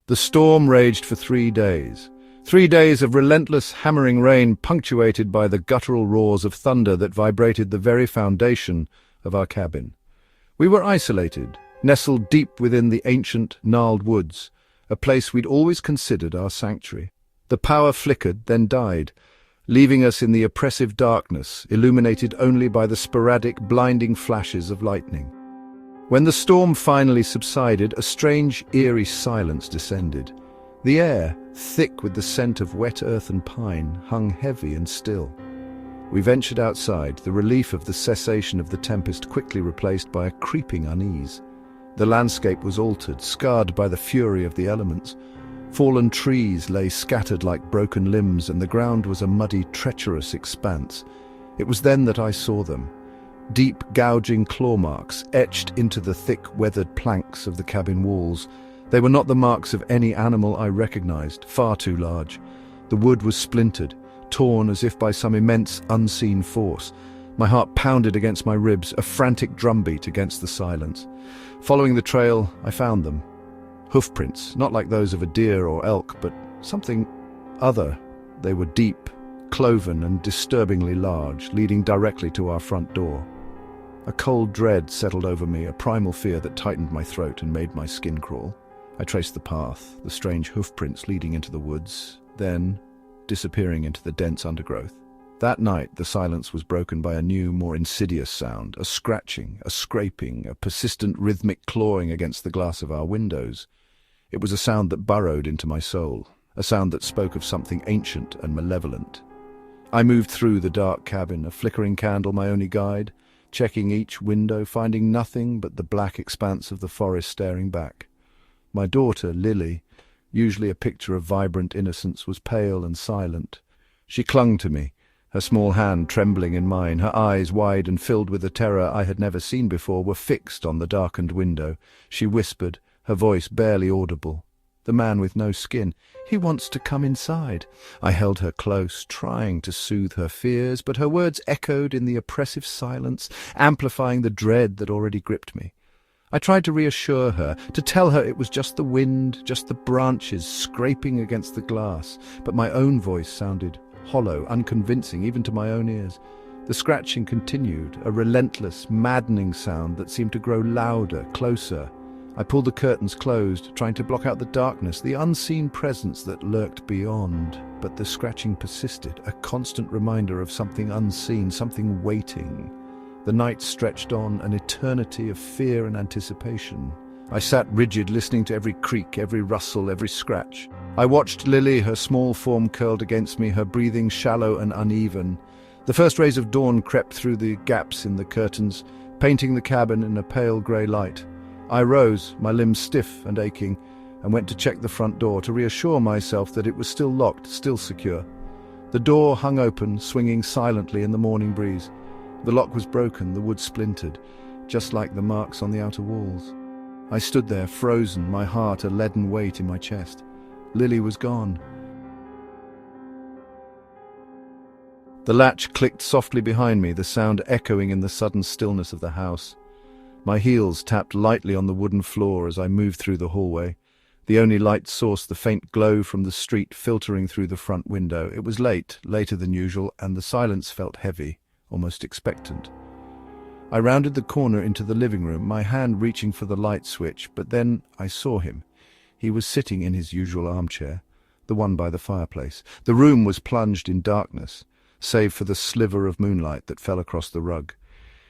The storm raged for 3 days. 3 days of relentless hammering rain punctuated by the guttural roars of thunder that vibrated the very foundation of our cabin. We were isolated, nestled deep within the ancient, gnarled woods, a place we'd always considered our sanctuary. The power flickered, then died, leaving us in the oppressive darkness, illuminated only by the sporadic, blinding flashes of lightning. When the storm finally subsided, a strange, eerie silence descended. The air, thick with the scent of wet earth and pine, hung heavy and still. We ventured outside, the relief of the cessation of the tempest quickly replaced by a creeping unease. The landscape was altered, scarred by the fury of the elements. Fallen trees lay scattered like broken limbs, and the ground was a muddy, treacherous expanse. It was then that I saw them. Deep, gouging claw marks etched into the thick, weathered planks of the cabin walls. They were not the marks of any animal I recognized, far too large. The wood was splintered, torn as if by some immense, unseen force. My heart pounded against my ribs, a frantic drumbeat against the silence. Following the trail, I found them. Hoofprints, not like those of a deer or elk, but something other. They were deep, cloven and disturbingly large, leading directly to our front door. A cold dread settled over me, a primal fear that tightened my throat and made my skin crawl. I traced the path, the strange hoofprints leading into the woods, then disappearing into the dense undergrowth. That night, the silence was broken by a new, more insidious sound, a scratching, a scraping, a persistent rhythmic clawing against the glass of our windows. It was a sound that burrowed into my soul, a sound that spoke of something ancient and malevolent. I moved through the dark cabin, a flickering candle my only guide, checking each window, finding nothing but the black expanse of the forest staring back. My daughter, Lily, usually a picture of vibrant innocence, was pale and silent. She clung to me, her small hand trembling in mine. Her eyes, wide and filled with a terror I had never seen before, were fixed on the darkened window. She whispered, her voice barely audible. "The man with no skin. He wants to come inside." I held her close, trying to soothe her fears, but her words echoed in the oppressive silence, amplifying the dread that already gripped me. I tried to reassure her, to tell her it was just the wind, just the branches scraping against the glass, but my own voice sounded hollow, unconvincing, even to my own ears. The scratching continued, a relentless, maddening sound that seemed to grow louder, closer. I pulled the curtains closed, trying to block out the darkness, the unseen presence that lurked beyond. But the scratching persisted, a constant reminder of something unseen, something waiting. The night stretched on, an eternity of fear and anticipation. I sat rigid, listening to every creak, every rustle, every scratch. I watched Lily, her small form curled against me, her breathing shallow and uneven. The first rays of dawn crept through the gaps in the curtains, painting the cabin in a pale grey light. I rose, my limbs stiff and aching, and went to check the front door to reassure myself that it was still locked, still secure. The door hung open, swinging silently in the morning breeze. The lock was broken, the wood splintered, just like the marks on the outer walls. I stood there, frozen, my heart a leaden weight in my chest. Lily was gone. The latch clicked softly behind me, the sound echoing in the sudden stillness of the house. My heels tapped lightly on the wooden floor as I moved through the hallway. The only light source, the faint glow from the street filtering through the front window. It was late, later than usual, and the silence felt heavy, almost expectant. I rounded the corner into the living room, my hand reaching for the light switch, but then I saw him. He was sitting in his usual armchair, the one by the fireplace. The room was plunged in darkness, save for the sliver of moonlight that fell across the rug.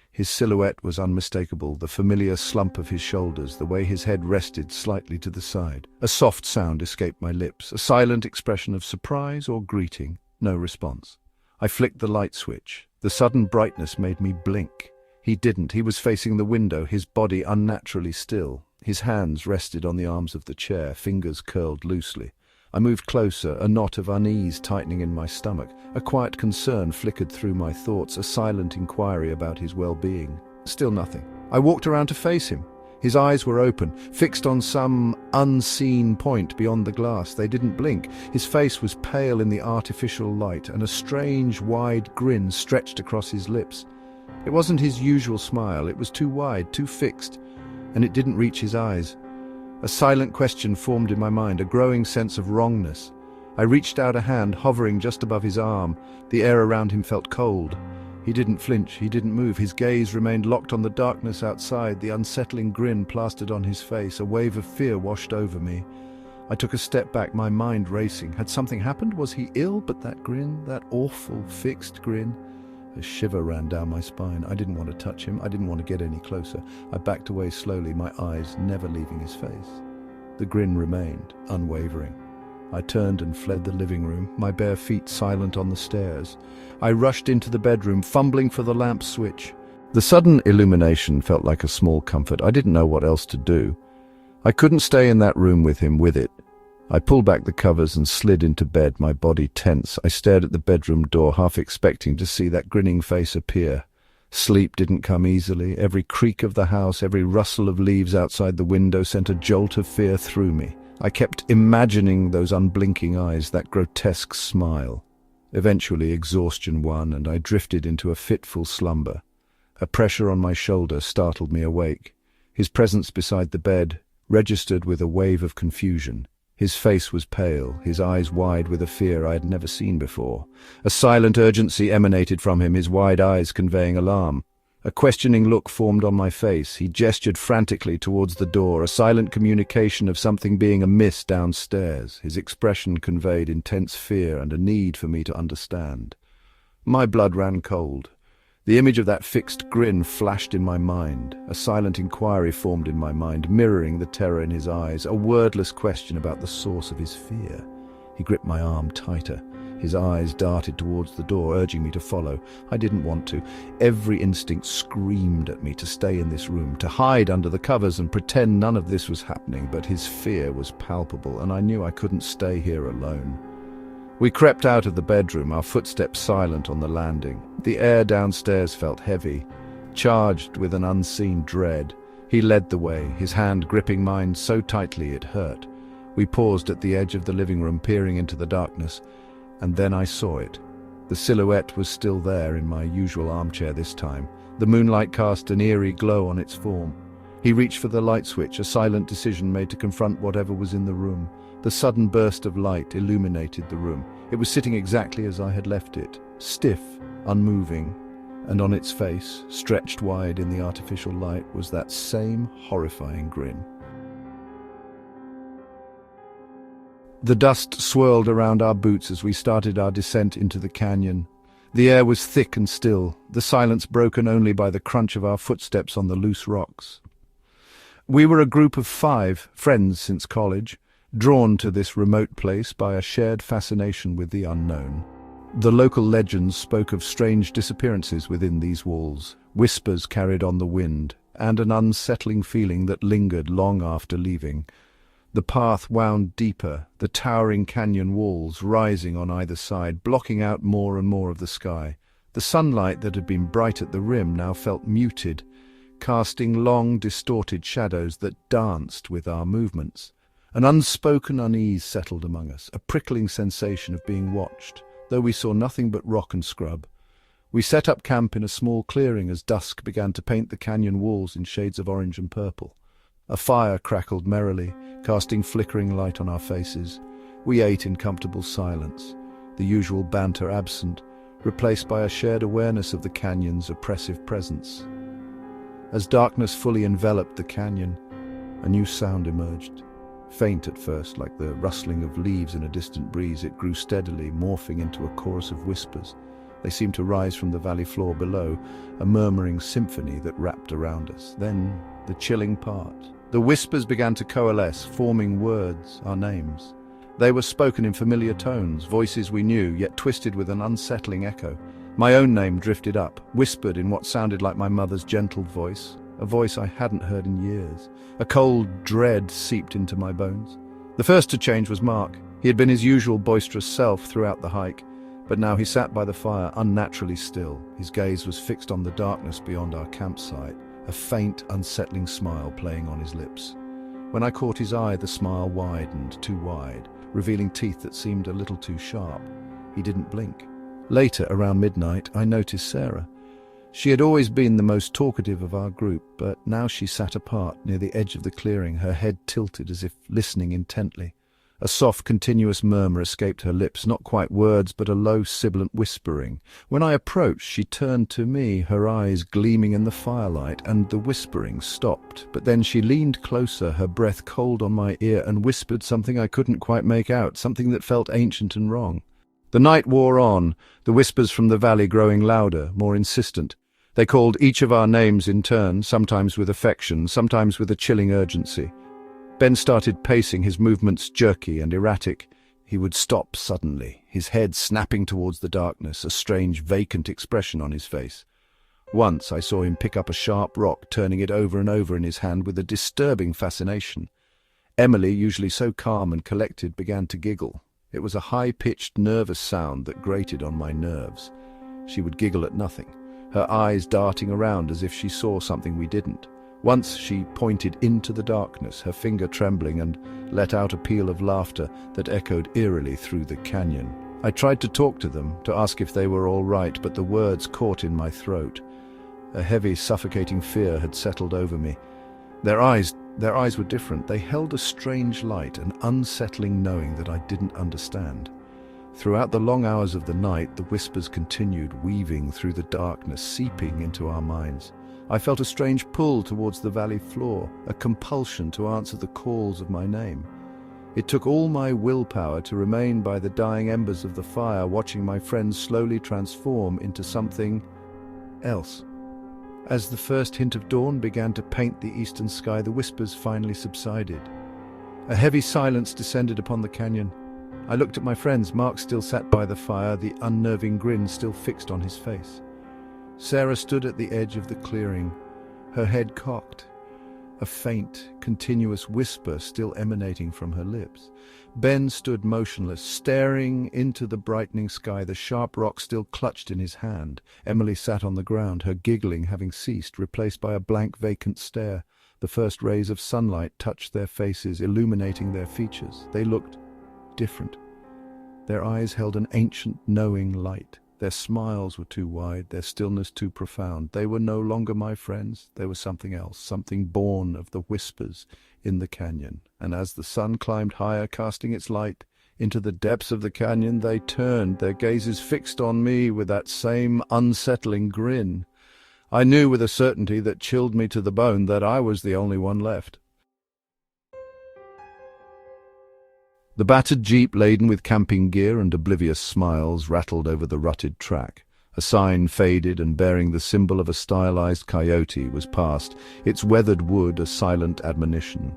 His silhouette was unmistakable, the familiar slump of his shoulders, the way his head rested slightly to the side. A soft sound escaped my lips, a silent expression of surprise or greeting. No response. I flicked the light switch. The sudden brightness made me blink. He didn't. He was facing the window, his body unnaturally still. His hands rested on the arms of the chair, fingers curled loosely. I moved closer, a knot of unease tightening in my stomach. A quiet concern flickered through my thoughts, a silent inquiry about his well-being. Still nothing. I walked around to face him. His eyes were open, fixed on some unseen point beyond the glass. They didn't blink. His face was pale in the artificial light, and a strange, wide grin stretched across his lips. It wasn't his usual smile. It was too wide, too fixed, and it didn't reach his eyes. A silent question formed in my mind, a growing sense of wrongness. I reached out a hand, hovering just above his arm. The air around him felt cold. He didn't flinch, he didn't move. His gaze remained locked on the darkness outside, the unsettling grin plastered on his face. A wave of fear washed over me. I took a step back, my mind racing. Had something happened? Was he ill? But that grin, that awful, fixed grin. A shiver ran down my spine. I didn't want to touch him. I didn't want to get any closer. I backed away slowly, my eyes never leaving his face. The grin remained, unwavering. I turned and fled the living room, my bare feet silent on the stairs. I rushed into the bedroom, fumbling for the lamp switch. The sudden illumination felt like a small comfort. I didn't know what else to do. I couldn't stay in that room with him, with it. I pulled back the covers and slid into bed, my body tense. I stared at the bedroom door, half expecting to see that grinning face appear. Sleep didn't come easily. Every creak of the house, every rustle of leaves outside the window sent a jolt of fear through me. I kept imagining those unblinking eyes, that grotesque smile. Eventually exhaustion won, and I drifted into a fitful slumber. A pressure on my shoulder startled me awake. His presence beside the bed registered with a wave of confusion. His face was pale, his eyes wide with a fear I had never seen before. A silent urgency emanated from him, his wide eyes conveying alarm. A questioning look formed on my face. He gestured frantically towards the door, a silent communication of something being amiss downstairs. His expression conveyed intense fear and a need for me to understand. My blood ran cold. The image of that fixed grin flashed in my mind. A silent inquiry formed in my mind, mirroring the terror in his eyes, a wordless question about the source of his fear. He gripped my arm tighter. His eyes darted towards the door, urging me to follow. I didn't want to. Every instinct screamed at me to stay in this room, to hide under the covers and pretend none of this was happening, but his fear was palpable, and I knew I couldn't stay here alone. We crept out of the bedroom, our footsteps silent on the landing. The air downstairs felt heavy, charged with an unseen dread. He led the way, his hand gripping mine so tightly it hurt. We paused at the edge of the living room, peering into the darkness. And then I saw it. The silhouette was still there in my usual armchair this time. The moonlight cast an eerie glow on its form. He reached for the light switch, a silent decision made to confront whatever was in the room. The sudden burst of light illuminated the room. It was sitting exactly as I had left it, stiff, unmoving, and on its face, stretched wide in the artificial light, was that same horrifying grin. The dust swirled around our boots as we started our descent into the canyon. The air was thick and still, the silence broken only by the crunch of our footsteps on the loose rocks. We were a group of 5, friends since college, drawn to this remote place by a shared fascination with the unknown. The local legends spoke of strange disappearances within these walls, whispers carried on the wind, and an unsettling feeling that lingered long after leaving. The path wound deeper, the towering canyon walls rising on either side, blocking out more and more of the sky. The sunlight that had been bright at the rim now felt muted, casting long, distorted shadows that danced with our movements. An unspoken unease settled among us, a prickling sensation of being watched, though we saw nothing but rock and scrub. We set up camp in a small clearing as dusk began to paint the canyon walls in shades of orange and purple. A fire crackled merrily, casting flickering light on our faces. We ate in comfortable silence, the usual banter absent, replaced by a shared awareness of the canyon's oppressive presence. As darkness fully enveloped the canyon, a new sound emerged. Faint at first, like the rustling of leaves in a distant breeze, it grew steadily, morphing into a chorus of whispers. They seemed to rise from the valley floor below, a murmuring symphony that wrapped around us. Then, the chilling part. The whispers began to coalesce, forming words, our names. They were spoken in familiar tones, voices we knew, yet twisted with an unsettling echo. My own name drifted up, whispered in what sounded like my mother's gentle voice, a voice I hadn't heard in years. A cold dread seeped into my bones. The first to change was Mark. He had been his usual boisterous self throughout the hike, but now he sat by the fire, unnaturally still. His gaze was fixed on the darkness beyond our campsite, a faint, unsettling smile playing on his lips. When I caught his eye, the smile widened, too wide, revealing teeth that seemed a little too sharp. He didn't blink. Later, around midnight, I noticed Sarah. She had always been the most talkative of our group, but now she sat apart near the edge of the clearing, her head tilted as if listening intently. A soft, continuous murmur escaped her lips, not quite words, but a low, sibilant whispering. When I approached, she turned to me, her eyes gleaming in the firelight, and the whispering stopped. But then she leaned closer, her breath cold on my ear, and whispered something I couldn't quite make out, something that felt ancient and wrong. The night wore on, the whispers from the valley growing louder, more insistent. They called each of our names in turn, sometimes with affection, sometimes with a chilling urgency. Ben started pacing, his movements jerky and erratic. He would stop suddenly, his head snapping towards the darkness, a strange, vacant expression on his face. Once I saw him pick up a sharp rock, turning it over and over in his hand with a disturbing fascination. Emily, usually so calm and collected, began to giggle. It was a high-pitched, nervous sound that grated on my nerves. She would giggle at nothing, her eyes darting around as if she saw something we didn't. Once she pointed into the darkness, her finger trembling, and let out a peal of laughter that echoed eerily through the canyon. I tried to talk to them, to ask if they were all right, but the words caught in my throat. A heavy, suffocating fear had settled over me. Their eyes were different. They held a strange light, an unsettling knowing that I didn't understand. Throughout the long hours of the night, the whispers continued, weaving through the darkness, seeping into our minds. I felt a strange pull towards the valley floor, a compulsion to answer the calls of my name. It took all my willpower to remain by the dying embers of the fire, watching my friends slowly transform into something else. As the first hint of dawn began to paint the eastern sky, the whispers finally subsided. A heavy silence descended upon the canyon. I looked at my friends. Mark still sat by the fire, the unnerving grin still fixed on his face. Sarah stood at the edge of the clearing, her head cocked, a faint, continuous whisper still emanating from her lips. Ben stood motionless, staring into the brightening sky, the sharp rock still clutched in his hand. Emily sat on the ground, her giggling having ceased, replaced by a blank, vacant stare. The first rays of sunlight touched their faces, illuminating their features. They looked different. Their eyes held an ancient, knowing light. Their smiles were too wide, their stillness too profound. They were no longer my friends. They were something else, something born of the whispers in the canyon. And as the sun climbed higher, casting its light into the depths of the canyon, they turned, their gazes fixed on me with that same unsettling grin. I knew with a certainty that chilled me to the bone that I was the only one left. The battered jeep, laden with camping gear and oblivious smiles, rattled over the rutted track. A sign, faded and bearing the symbol of a stylized coyote, was passed, its weathered wood a silent admonition.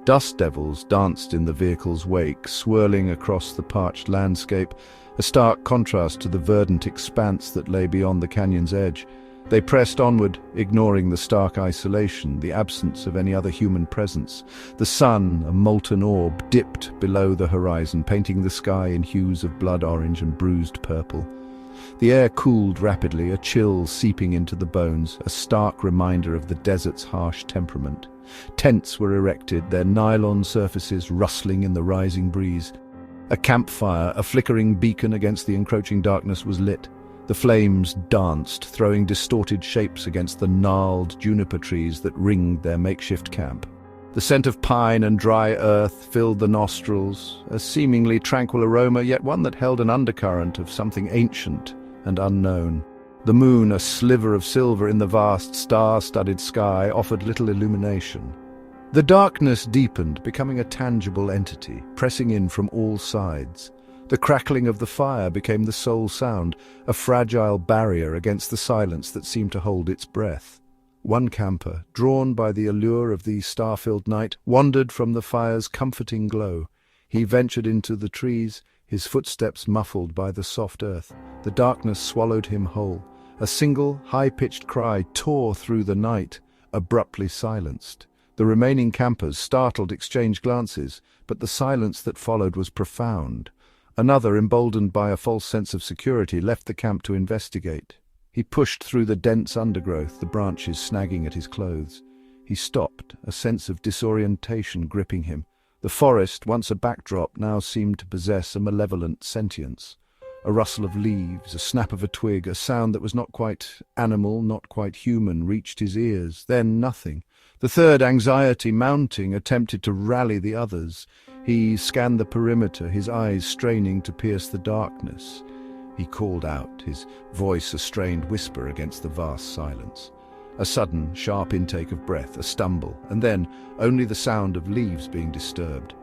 Dust devils danced in the vehicle's wake, swirling across the parched landscape, a stark contrast to the verdant expanse that lay beyond the canyon's edge. They pressed onward, ignoring the stark isolation, the absence of any other human presence. The sun, a molten orb, dipped below the horizon, painting the sky in hues of blood orange and bruised purple. The air cooled rapidly, a chill seeping into the bones, a stark reminder of the desert's harsh temperament. Tents were erected, their nylon surfaces rustling in the rising breeze. A campfire, a flickering beacon against the encroaching darkness, was lit. The flames danced, throwing distorted shapes against the gnarled juniper trees that ringed their makeshift camp. The scent of pine and dry earth filled the nostrils, a seemingly tranquil aroma, yet one that held an undercurrent of something ancient and unknown. The moon, a sliver of silver in the vast star-studded sky, offered little illumination. The darkness deepened, becoming a tangible entity, pressing in from all sides. The crackling of the fire became the sole sound, a fragile barrier against the silence that seemed to hold its breath. One camper, drawn by the allure of the star-filled night, wandered from the fire's comforting glow. He ventured into the trees, his footsteps muffled by the soft earth. The darkness swallowed him whole. A single, high-pitched cry tore through the night, abruptly silenced. The remaining campers, startled, exchanged glances, but the silence that followed was profound. Another, emboldened by a false sense of security, left the camp to investigate. He pushed through the dense undergrowth, the branches snagging at his clothes. He stopped, a sense of disorientation gripping him. The forest, once a backdrop, now seemed to possess a malevolent sentience. A rustle of leaves, a snap of a twig, a sound that was not quite animal, not quite human, reached his ears. Then nothing. The third, anxiety mounting, attempted to rally the others. He scanned the perimeter, his eyes straining to pierce the darkness. He called out, his voice a strained whisper against the vast silence. A sudden, sharp intake of breath, a stumble, and then only the sound of leaves being disturbed.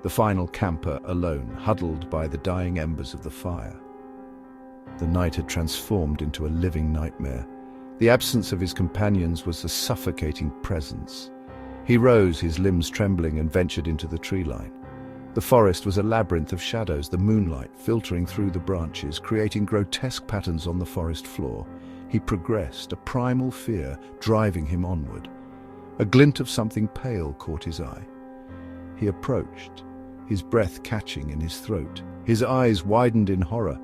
The final camper alone, huddled by the dying embers of the fire. The night had transformed into a living nightmare. The absence of his companions was a suffocating presence. He rose, his limbs trembling, and ventured into the tree line. The forest was a labyrinth of shadows, the moonlight filtering through the branches, creating grotesque patterns on the forest floor. He progressed, a primal fear driving him onward. A glint of something pale caught his eye. He approached, his breath catching in his throat. His eyes widened in horror.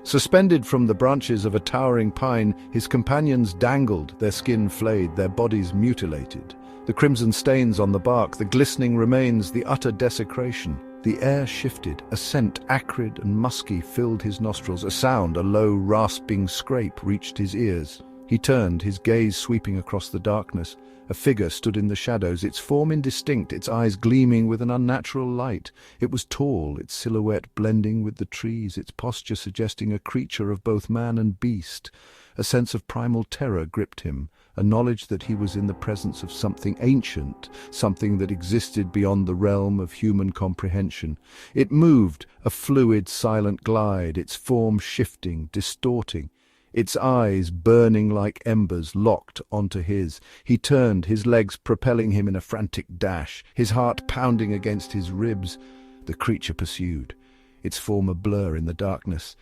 Suspended from the branches of a towering pine, his companions dangled, their skin flayed, their bodies mutilated. The crimson stains on the bark, the glistening remains, the utter desecration. The air shifted, a scent acrid and musky filled his nostrils. A sound, a low, rasping scrape, reached his ears. He turned, his gaze sweeping across the darkness. A figure stood in the shadows, its form indistinct, its eyes gleaming with an unnatural light. It was tall, its silhouette blending with the trees, its posture suggesting a creature of both man and beast. A sense of primal terror gripped him, a knowledge that he was in the presence of something ancient, something that existed beyond the realm of human comprehension. It moved, a fluid, silent glide, its form shifting, distorting. Its eyes, burning like embers, locked onto his. He turned, his legs propelling him in a frantic dash, his heart pounding against his ribs. The creature pursued, its form a blur in the darkness,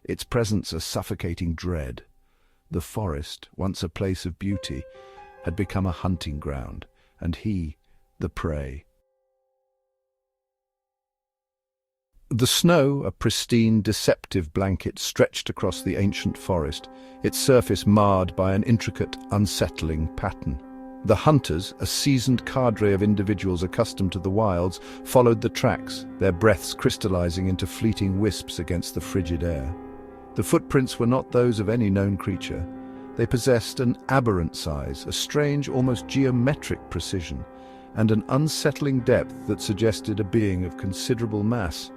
its presence a suffocating dread. The forest, once a place of beauty, had become a hunting ground, and he, the prey. The snow, a pristine, deceptive blanket, stretched across the ancient forest, its surface marred by an intricate, unsettling pattern. The hunters, a seasoned cadre of individuals accustomed to the wilds, followed the tracks, their breaths crystallizing into fleeting wisps against the frigid air. The footprints were not those of any known creature. They possessed an aberrant size, a strange, almost geometric precision, and an unsettling depth that suggested a being of considerable mass.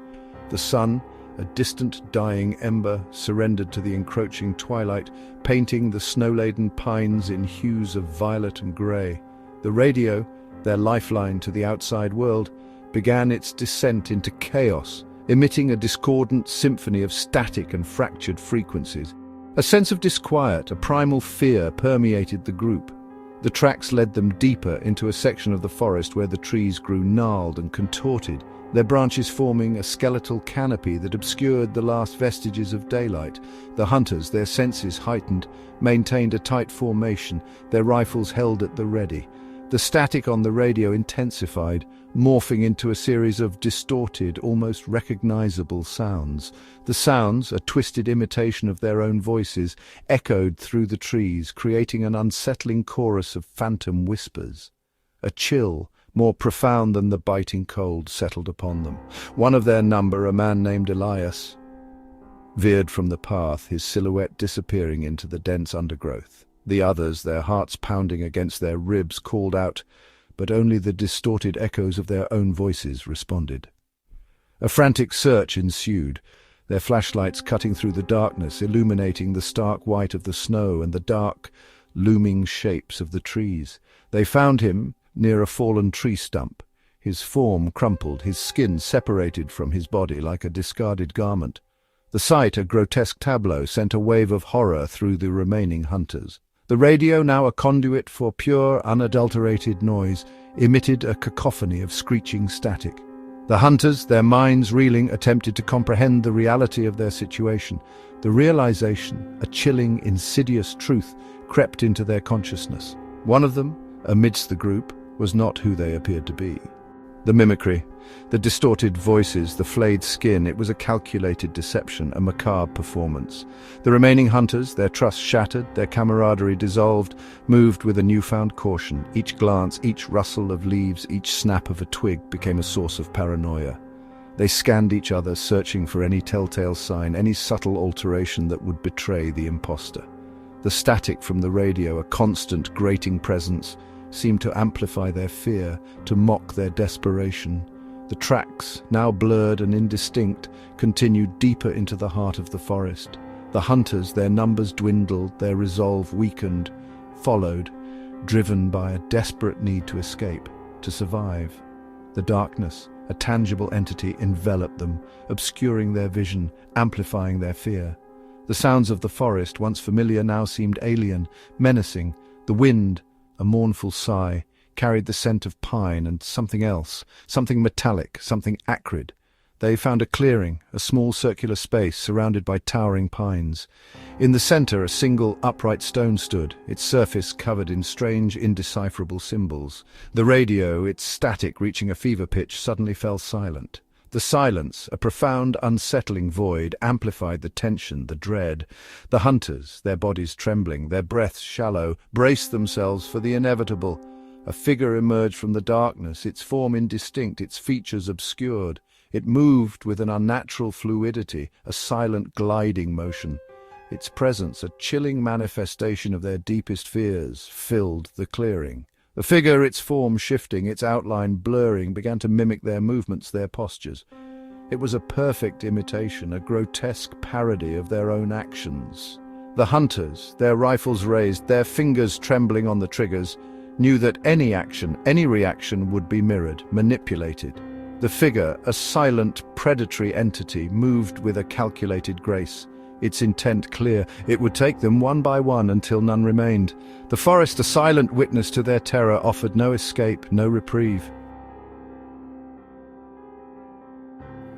The sun, a distant dying ember, surrendered to the encroaching twilight, painting the snow-laden pines in hues of violet and grey. The radio, their lifeline to the outside world, began its descent into chaos, emitting a discordant symphony of static and fractured frequencies. A sense of disquiet, a primal fear permeated the group. The tracks led them deeper into a section of the forest where the trees grew gnarled and contorted, their branches forming a skeletal canopy that obscured the last vestiges of daylight. The hunters, their senses heightened, maintained a tight formation, their rifles held at the ready. The static on the radio intensified, morphing into a series of distorted, almost recognizable sounds. The sounds, a twisted imitation of their own voices, echoed through the trees, creating an unsettling chorus of phantom whispers. A chill, more profound than the biting cold, settled upon them. One of their number, a man named Elias, veered from the path, his silhouette disappearing into the dense undergrowth. The others, their hearts pounding against their ribs, called out, but only the distorted echoes of their own voices responded. A frantic search ensued, their flashlights cutting through the darkness, illuminating the stark white of the snow and the dark, looming shapes of the trees. They found him near a fallen tree stump, his form crumpled, his skin separated from his body like a discarded garment. The sight, a grotesque tableau, sent a wave of horror through the remaining hunters. The radio, now a conduit for pure, unadulterated noise, emitted a cacophony of screeching static. The hunters, their minds reeling, attempted to comprehend the reality of their situation. The realization, a chilling, insidious truth, crept into their consciousness. One of them, amidst the group, was not who they appeared to be. The mimicry, the distorted voices, the flayed skin, it was a calculated deception, a macabre performance. The remaining hunters, their trust shattered, their camaraderie dissolved, moved with a newfound caution. Each glance, each rustle of leaves, each snap of a twig became a source of paranoia. They scanned each other, searching for any telltale sign, any subtle alteration that would betray the imposter. The static from the radio, a constant grating presence, seemed to amplify their fear, to mock their desperation. The tracks, now blurred and indistinct, continued deeper into the heart of the forest. The hunters, their numbers dwindled, their resolve weakened, followed, driven by a desperate need to escape, to survive. The darkness, a tangible entity, enveloped them, obscuring their vision, amplifying their fear. The sounds of the forest, once familiar, now seemed alien, menacing. The wind, a mournful sigh, carried the scent of pine and something else, something metallic, something acrid. They found a clearing, a small circular space surrounded by towering pines. In the center, a single upright stone stood, its surface covered in strange, indecipherable symbols. The radio, its static reaching a fever pitch, suddenly fell silent. The silence, a profound, unsettling void, amplified the tension, the dread. The hunters, their bodies trembling, their breaths shallow, braced themselves for the inevitable. A figure emerged from the darkness, its form indistinct, its features obscured. It moved with an unnatural fluidity, a silent gliding motion. Its presence, a chilling manifestation of their deepest fears, filled the clearing. The figure, its form shifting, its outline blurring, began to mimic their movements, their postures. It was a perfect imitation, a grotesque parody of their own actions. The hunters, their rifles raised, their fingers trembling on the triggers, knew that any action, any reaction would be mirrored, manipulated. The figure, a silent, predatory entity, moved with a calculated grace. Its intent clear, it would take them one by one until none remained. The forest, a silent witness to their terror, offered no escape, no reprieve.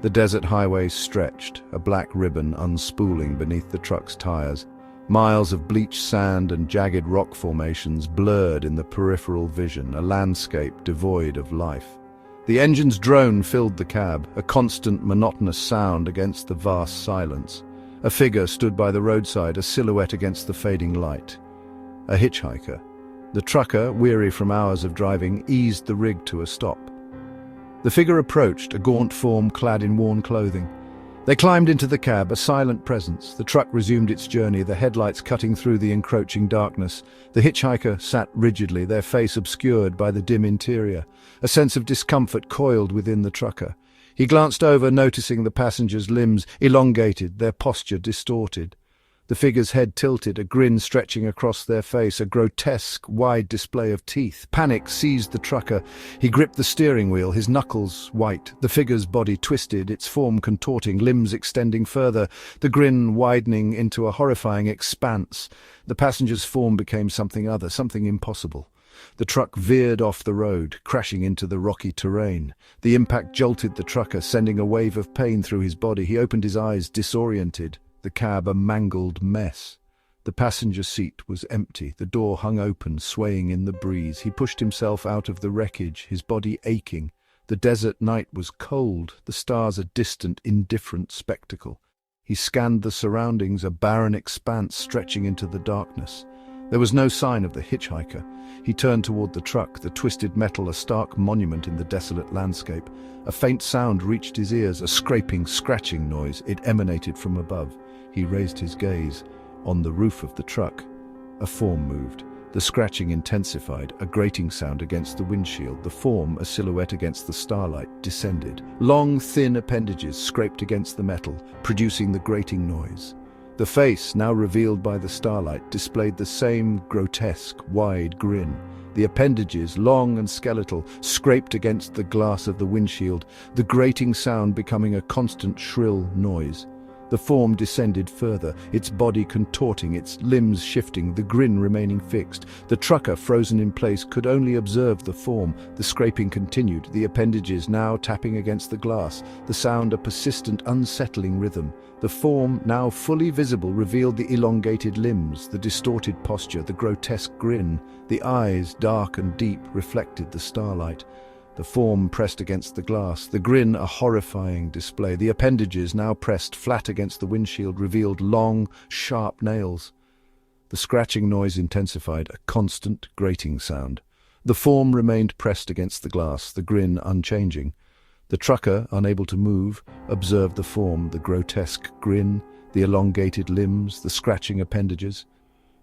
The desert highway stretched, a black ribbon unspooling beneath the truck's tires. Miles of bleached sand and jagged rock formations blurred in the peripheral vision, a landscape devoid of life. The engine's drone filled the cab, a constant, monotonous sound against the vast silence. A figure stood by the roadside, a silhouette against the fading light. A hitchhiker. The trucker, weary from hours of driving, eased the rig to a stop. The figure approached, a gaunt form clad in worn clothing. They climbed into the cab, a silent presence. The truck resumed its journey, the headlights cutting through the encroaching darkness. The hitchhiker sat rigidly, their face obscured by the dim interior. A sense of discomfort coiled within the trucker. He glanced over, noticing the passengers' limbs elongated, their posture distorted. The figure's head tilted, a grin stretching across their face, a grotesque, wide display of teeth. Panic seized the trucker. He gripped the steering wheel, his knuckles white. The figure's body twisted, its form contorting, limbs extending further, the grin widening into a horrifying expanse. The passenger's form became something other, something impossible. The truck veered off the road, crashing into the rocky terrain. The impact jolted the trucker, sending a wave of pain through his body. He opened his eyes, disoriented. The cab a mangled mess. The passenger seat was empty, the door hung open, swaying in the breeze. He pushed himself out of the wreckage, his body aching. The desert night was cold, the stars a distant, indifferent spectacle. He scanned the surroundings, a barren expanse stretching into the darkness. There was no sign of the hitchhiker. He turned toward the truck, the twisted metal a stark monument in the desolate landscape. A faint sound reached his ears, a scraping, scratching noise. It emanated from above. He raised his gaze. On the roof of the truck, a form moved. The scratching intensified, a grating sound against the windshield. The form, a silhouette against the starlight, descended. Long, thin appendages scraped against the metal, producing the grating noise. The face, now revealed by the starlight, displayed the same grotesque, wide grin. The appendages, long and skeletal, scraped against the glass of the windshield, the grating sound becoming a constant shrill noise. The form descended further, its body contorting, its limbs shifting, the grin remaining fixed. The trucker, frozen in place, could only observe the form. The scraping continued, the appendages now tapping against the glass, the sound a persistent, unsettling rhythm. The form, now fully visible, revealed the elongated limbs, the distorted posture, the grotesque grin. The eyes, dark and deep, reflected the starlight. The form pressed against the glass, the grin a horrifying display. The appendages, now pressed flat against the windshield, revealed long, sharp nails. The scratching noise intensified, a constant, grating sound. The form remained pressed against the glass, the grin unchanging. The trucker, unable to move, observed the form, the grotesque grin, the elongated limbs, the scratching appendages.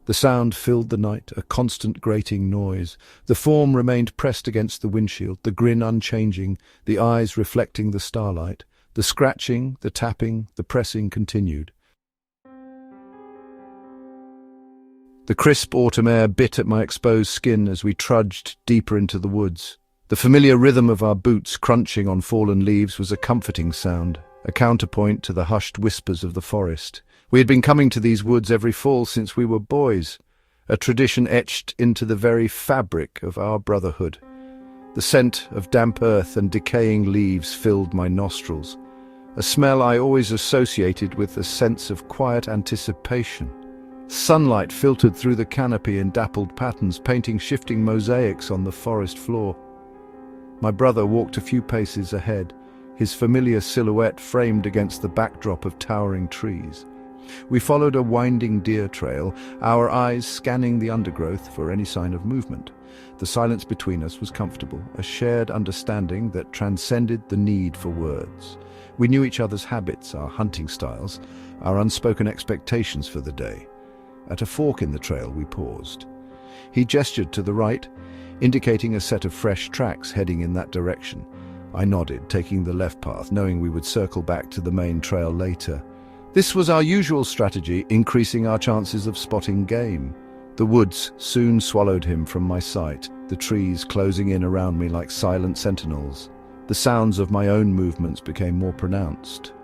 The sound filled the night, a constant grating noise. The form remained pressed against the windshield, the grin unchanging, the eyes reflecting the starlight. The scratching, the tapping, the pressing continued. The crisp autumn air bit at my exposed skin as we trudged deeper into the woods. The familiar rhythm of our boots crunching on fallen leaves was a comforting sound, a counterpoint to the hushed whispers of the forest. We had been coming to these woods every fall since we were boys, a tradition etched into the very fabric of our brotherhood. The scent of damp earth and decaying leaves filled my nostrils, a smell I always associated with a sense of quiet anticipation. Sunlight filtered through the canopy in dappled patterns, painting shifting mosaics on the forest floor. My brother walked a few paces ahead, his familiar silhouette framed against the backdrop of towering trees. We followed a winding deer trail, our eyes scanning the undergrowth for any sign of movement. The silence between us was comfortable, a shared understanding that transcended the need for words. We knew each other's habits, our hunting styles, our unspoken expectations for the day. At a fork in the trail, we paused. He gestured to the right, indicating a set of fresh tracks heading in that direction. I nodded, taking the left path, knowing we would circle back to the main trail later. This was our usual strategy, increasing our chances of spotting game. The woods soon swallowed him from my sight, the trees closing in around me like silent sentinels. The sounds of my own movements became more pronounced.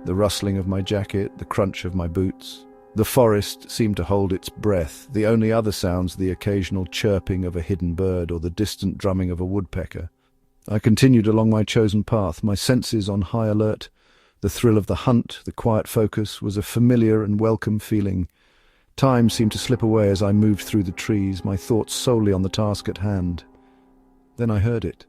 The rustling of my jacket, the crunch of my boots. The forest seemed to hold its breath, the only other sounds the occasional chirping of a hidden bird or the distant drumming of a woodpecker. I continued along my chosen path, my senses on high alert. The thrill of the hunt, the quiet focus, was a familiar and welcome feeling. Time seemed to slip away as I moved through the trees, my thoughts solely on the task at hand. Then I heard it,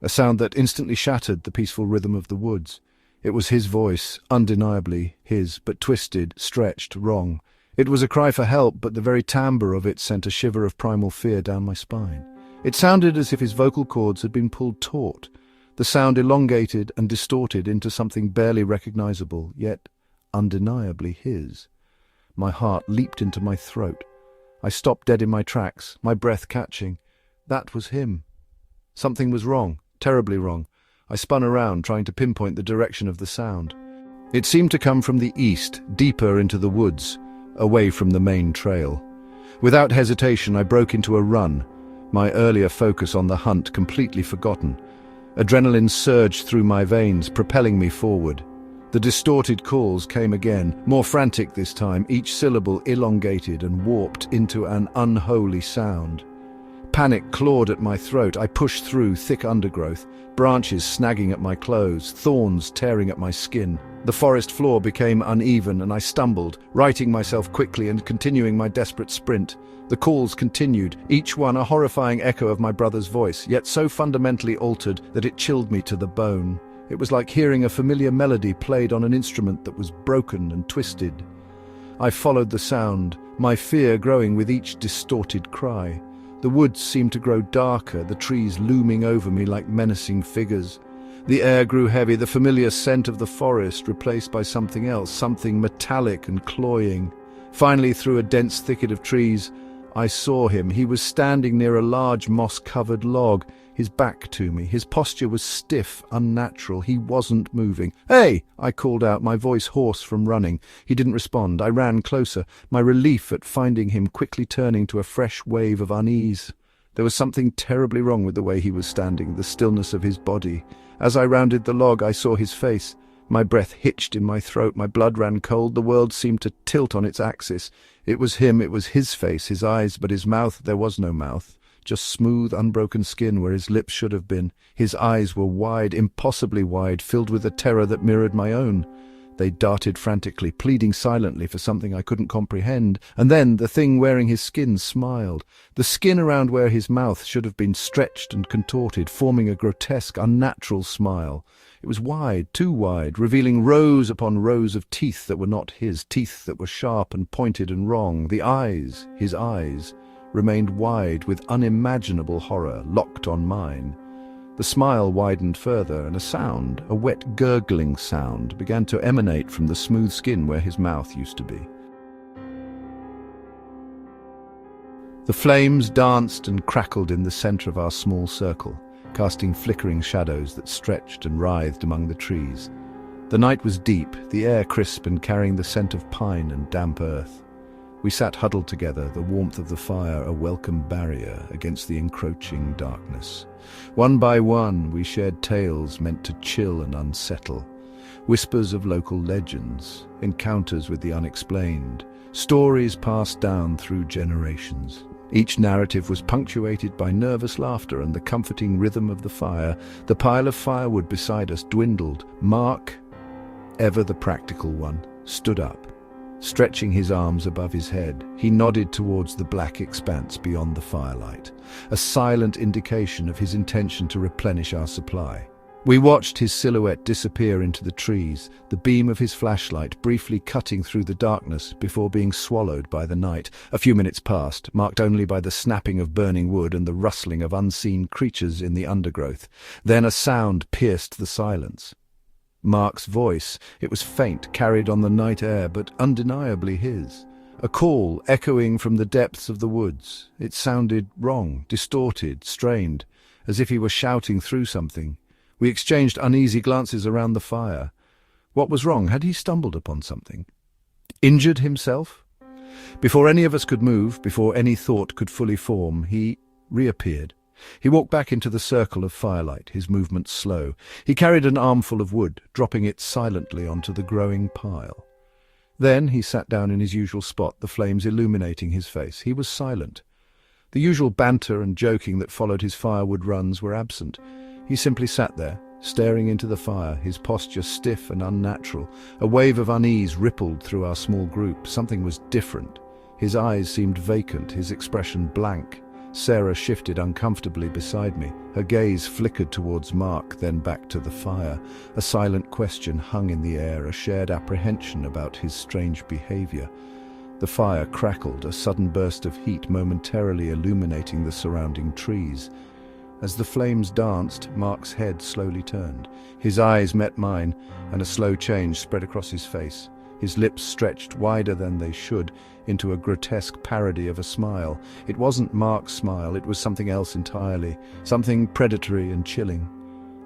a sound that instantly shattered the peaceful rhythm of the woods. It was his voice, undeniably his, but twisted, stretched, wrong. It was a cry for help, but the very timbre of it sent a shiver of primal fear down my spine. It sounded as if his vocal cords had been pulled taut, the sound elongated and distorted into something barely recognizable, yet undeniably his. My heart leaped into my throat. I stopped dead in my tracks, my breath catching. That was him. Something was wrong, terribly wrong. I spun around, trying to pinpoint the direction of the sound. It seemed to come from the east, deeper into the woods, away from the main trail. Without hesitation, I broke into a run, my earlier focus on the hunt completely forgotten. Adrenaline surged through my veins, propelling me forward. The distorted calls came again, more frantic this time, each syllable elongated and warped into an unholy sound. Panic clawed at my throat. I pushed through thick undergrowth, branches snagging at my clothes, thorns tearing at my skin. The forest floor became uneven and I stumbled, righting myself quickly and continuing my desperate sprint. The calls continued, each one a horrifying echo of my brother's voice, yet so fundamentally altered that it chilled me to the bone. It was like hearing a familiar melody played on an instrument that was broken and twisted. I followed the sound, my fear growing with each distorted cry. The woods seemed to grow darker, the trees looming over me like menacing figures. The air grew heavy, the familiar scent of the forest replaced by something else, something metallic and cloying. Finally, through a dense thicket of trees, I saw him. He was standing near a large moss-covered log, his back to me. His posture was stiff, unnatural. He wasn't moving. "Hey!" I called out, my voice hoarse from running. He didn't respond. I ran closer, my relief at finding him quickly turning to a fresh wave of unease. There was something terribly wrong with the way he was standing, the stillness of his body. As I rounded the log, I saw his face. My breath hitched in my throat, my blood ran cold, the world seemed to tilt on its axis. It was him, it was his face, his eyes, but his mouth, there was no mouth. Just smooth, unbroken skin where his lips should have been. His eyes were wide, impossibly wide, filled with a terror that mirrored my own. They darted frantically, pleading silently for something I couldn't comprehend. And then the thing wearing his skin smiled. The skin around where his mouth should have been stretched and contorted, forming a grotesque, unnatural smile. It was wide, too wide, revealing rows upon rows of teeth that were not his, teeth that were sharp and pointed and wrong. The eyes, his eyes, remained wide with unimaginable horror, locked on mine. The smile widened further, and a sound, a wet gurgling sound, began to emanate from the smooth skin where his mouth used to be. The flames danced and crackled in the center of our small circle, casting flickering shadows that stretched and writhed among the trees. The night was deep, the air crisp and carrying the scent of pine and damp earth. We sat huddled together, the warmth of the fire a welcome barrier against the encroaching darkness. One by one, we shared tales meant to chill and unsettle. Whispers of local legends, encounters with the unexplained, stories passed down through generations. Each narrative was punctuated by nervous laughter and the comforting rhythm of the fire. The pile of firewood beside us dwindled. Mark, ever the practical one, stood up. Stretching his arms above his head, he nodded towards the black expanse beyond the firelight, a silent indication of his intention to replenish our supply. We watched his silhouette disappear into the trees, the beam of his flashlight briefly cutting through the darkness before being swallowed by the night. A few minutes passed, marked only by the snapping of burning wood and the rustling of unseen creatures in the undergrowth. Then a sound pierced the silence. Mark's voice, it was faint, carried on the night air, but undeniably his. A call echoing from the depths of the woods. It sounded wrong, distorted, strained, as if he were shouting through something. We exchanged uneasy glances around the fire. What was wrong? Had he stumbled upon something? Injured himself? Before any of us could move, before any thought could fully form, he reappeared. He walked back into the circle of firelight, his movements slow. He carried an armful of wood, dropping it silently onto the growing pile. Then he sat down in his usual spot, the flames illuminating his face. He was silent. The usual banter and joking that followed his firewood runs were absent. He simply sat there, staring into the fire, his posture stiff and unnatural. A wave of unease rippled through our small group. Something was different. His eyes seemed vacant, his expression blank. Sarah shifted uncomfortably beside me. Her gaze flickered towards Mark, then back to the fire. A silent question hung in the air, a shared apprehension about his strange behavior. The fire crackled, a sudden burst of heat momentarily illuminating the surrounding trees. As the flames danced, Mark's head slowly turned. His eyes met mine, and a slow change spread across his face. His lips stretched wider than they should, into a grotesque parody of a smile. It wasn't Mark's smile, it was something else entirely, something predatory and chilling.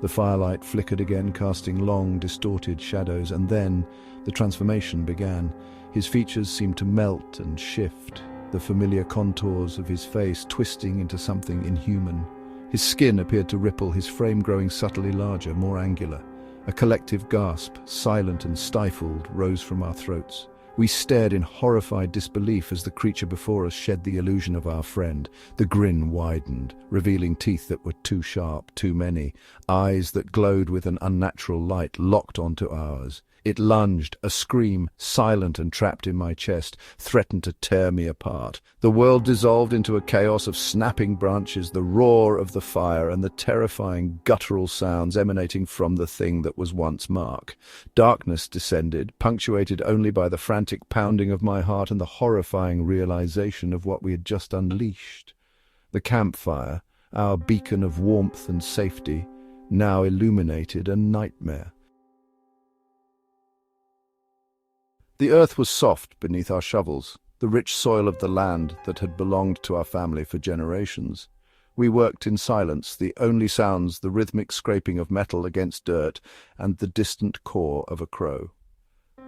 The firelight flickered again, casting long, distorted shadows, and then the transformation began. His features seemed to melt and shift, the familiar contours of his face twisting into something inhuman. His skin appeared to ripple, his frame growing subtly larger, more angular. A collective gasp, silent and stifled, rose from our throats. We stared in horrified disbelief as the creature before us shed the illusion of our friend. The grin widened, revealing teeth that were too sharp, too many, eyes that glowed with an unnatural light locked onto ours. It lunged, a scream, silent and trapped in my chest, threatened to tear me apart. The world dissolved into a chaos of snapping branches, the roar of the fire, and the terrifying guttural sounds emanating from the thing that was once Mark. Darkness descended, punctuated only by the frantic pounding of my heart and the horrifying realization of what we had just unleashed. The campfire, our beacon of warmth and safety, now illuminated a nightmare. The earth was soft beneath our shovels, the rich soil of the land that had belonged to our family for generations. We worked in silence, the only sounds the rhythmic scraping of metal against dirt and the distant caw of a crow.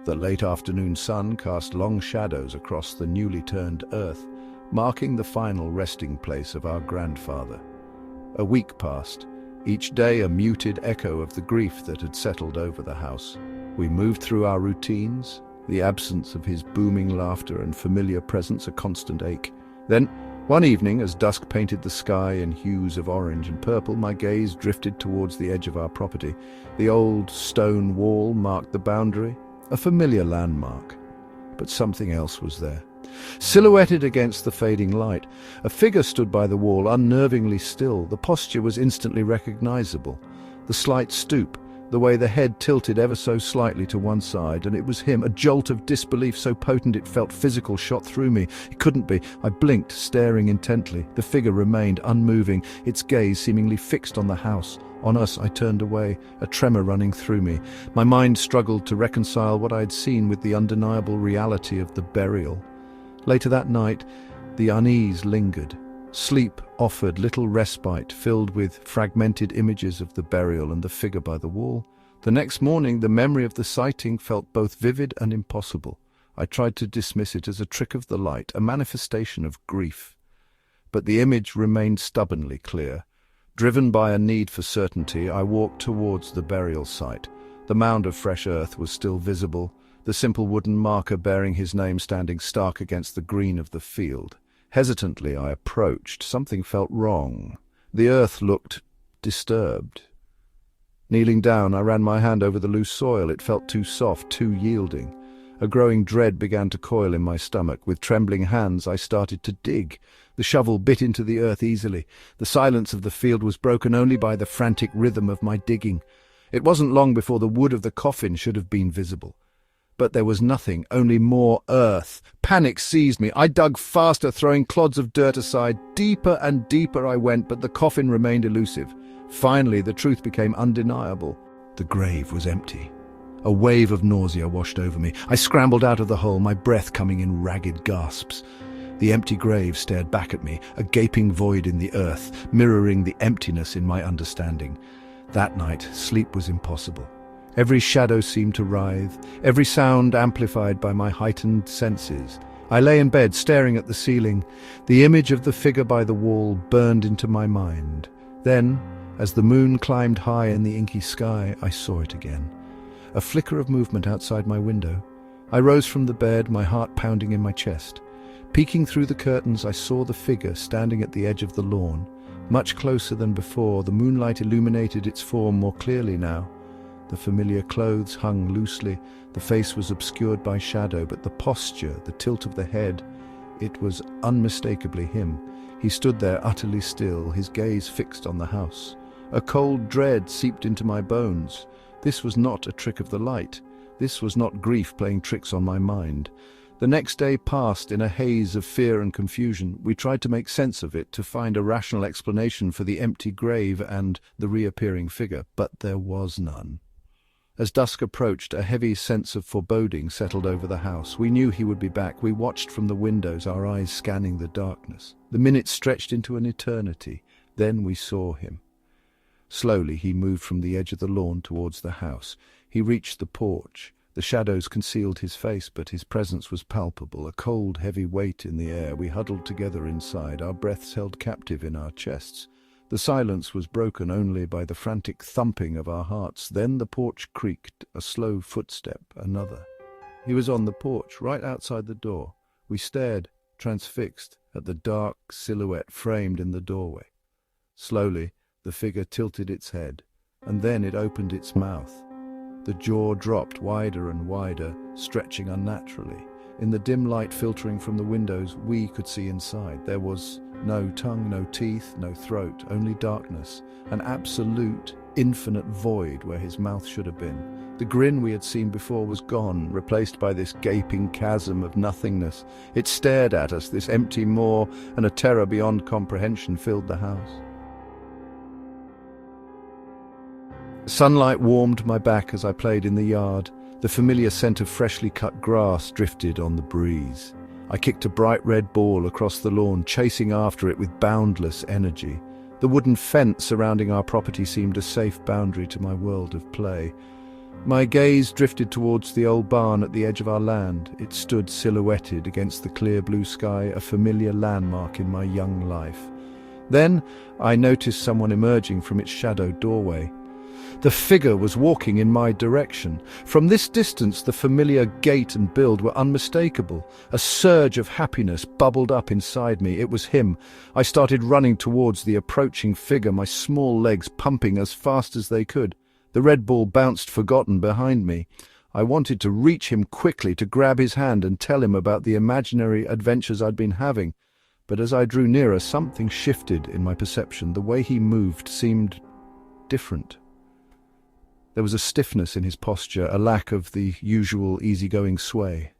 The late afternoon sun cast long shadows across the newly turned earth, marking the final resting place of our grandfather. A week passed, each day a muted echo of the grief that had settled over the house. We moved through our routines, the absence of his booming laughter and familiar presence a constant ache. Then, one evening, as dusk painted the sky in hues of orange and purple, my gaze drifted towards the edge of our property. The old stone wall marked the boundary, a familiar landmark. But something else was there. Silhouetted against the fading light, a figure stood by the wall, unnervingly still. The posture was instantly recognizable. The slight stoop, the way the head tilted ever so slightly to one side, and it was him. A jolt of disbelief so potent it felt physical shot through me. It couldn't be. I blinked, staring intently. The figure remained unmoving, its gaze seemingly fixed on the house. On us, I turned away, a tremor running through me. My mind struggled to reconcile what I had seen with the undeniable reality of the burial. Later that night, the unease lingered. Sleep offered little respite, filled with fragmented images of the burial and the figure by the wall. The next morning, the memory of the sighting felt both vivid and impossible. I tried to dismiss it as a trick of the light, a manifestation of grief. But the image remained stubbornly clear. Driven by a need for certainty, I walked towards the burial site. The mound of fresh earth was still visible, the simple wooden marker bearing his name standing stark against the green of the field. Hesitantly I approached. Something felt wrong. The earth looked disturbed. Kneeling down, I ran my hand over the loose soil. It felt too soft, too yielding. A growing dread began to coil in my stomach. With trembling hands, I started to dig. The shovel bit into the earth easily. The silence of the field was broken only by the frantic rhythm of my digging. It wasn't long before the wood of the coffin should have been visible. But there was nothing, only more earth. Panic seized me. I dug faster, throwing clods of dirt aside. Deeper and deeper I went, but the coffin remained elusive. Finally, the truth became undeniable. The grave was empty. A wave of nausea washed over me. I scrambled out of the hole, my breath coming in ragged gasps. The empty grave stared back at me, a gaping void in the earth, mirroring the emptiness in my understanding. That night, sleep was impossible. Every shadow seemed to writhe, every sound amplified by my heightened senses. I lay in bed, staring at the ceiling. The image of the figure by the wall burned into my mind. Then, as the moon climbed high in the inky sky, I saw it again. A flicker of movement outside my window. I rose from the bed, my heart pounding in my chest. Peeking through the curtains, I saw the figure standing at the edge of the lawn. Much closer than before, the moonlight illuminated its form more clearly now. The familiar clothes hung loosely, the face was obscured by shadow, but the posture, the tilt of the head, it was unmistakably him. He stood there utterly still, his gaze fixed on the house. A cold dread seeped into my bones. This was not a trick of the light. This was not grief playing tricks on my mind. The next day passed in a haze of fear and confusion. We tried to make sense of it, to find a rational explanation for the empty grave and the reappearing figure, but there was none. As dusk approached, a heavy sense of foreboding settled over the house. We knew he would be back. We watched from the windows, our eyes scanning the darkness. The minutes stretched into an eternity. Then we saw him. Slowly he moved from the edge of the lawn towards the house. He reached the porch. The shadows concealed his face, but his presence was palpable, a cold, heavy weight in the air. We huddled together inside, our breaths held captive in our chests. The silence was broken only by the frantic thumping of our hearts. Then the porch creaked, a slow footstep, another. He was on the porch, right outside the door. We stared, transfixed, at the dark silhouette framed in the doorway. Slowly, the figure tilted its head, and then it opened its mouth. The jaw dropped wider and wider, stretching unnaturally. In the dim light filtering from the windows, we could see inside. There was no tongue, no teeth, no throat, only darkness, an absolute, infinite void where his mouth should have been. The grin we had seen before was gone, replaced by this gaping chasm of nothingness. It stared at us, this empty maw, and a terror beyond comprehension filled the house. Sunlight warmed my back as I played in the yard. The familiar scent of freshly cut grass drifted on the breeze. I kicked a bright red ball across the lawn, chasing after it with boundless energy. The wooden fence surrounding our property seemed a safe boundary to my world of play. My gaze drifted towards the old barn at the edge of our land. It stood silhouetted against the clear blue sky, a familiar landmark in my young life. Then I noticed someone emerging from its shadowed doorway. The figure was walking in my direction. From this distance, the familiar gait and build were unmistakable. A surge of happiness bubbled up inside me. It was him. I started running towards the approaching figure, my small legs pumping as fast as they could. The red ball bounced forgotten behind me. I wanted to reach him quickly, to grab his hand and tell him about the imaginary adventures I'd been having. But as I drew nearer, something shifted in my perception. The way he moved seemed different. There was a stiffness in his posture, a lack of the usual easygoing sway.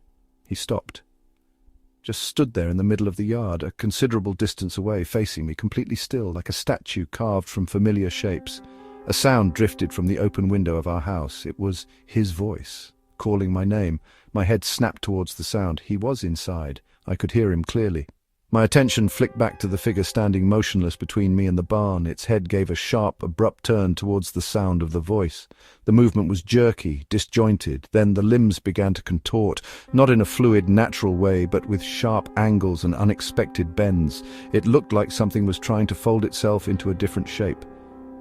He stopped. Just stood there in the middle of the yard, a considerable distance away, facing me, completely still, like a statue carved from familiar shapes. A sound drifted from the open window of our house. It was his voice, calling my name. My head snapped towards the sound. He was inside. I could hear him clearly. My attention flicked back to the figure standing motionless between me and the barn. Its head gave a sharp, abrupt turn towards the sound of the voice. The movement was jerky, disjointed. Then the limbs began to contort, not in a fluid, natural way, but with sharp angles and unexpected bends. It looked like something was trying to fold itself into a different shape.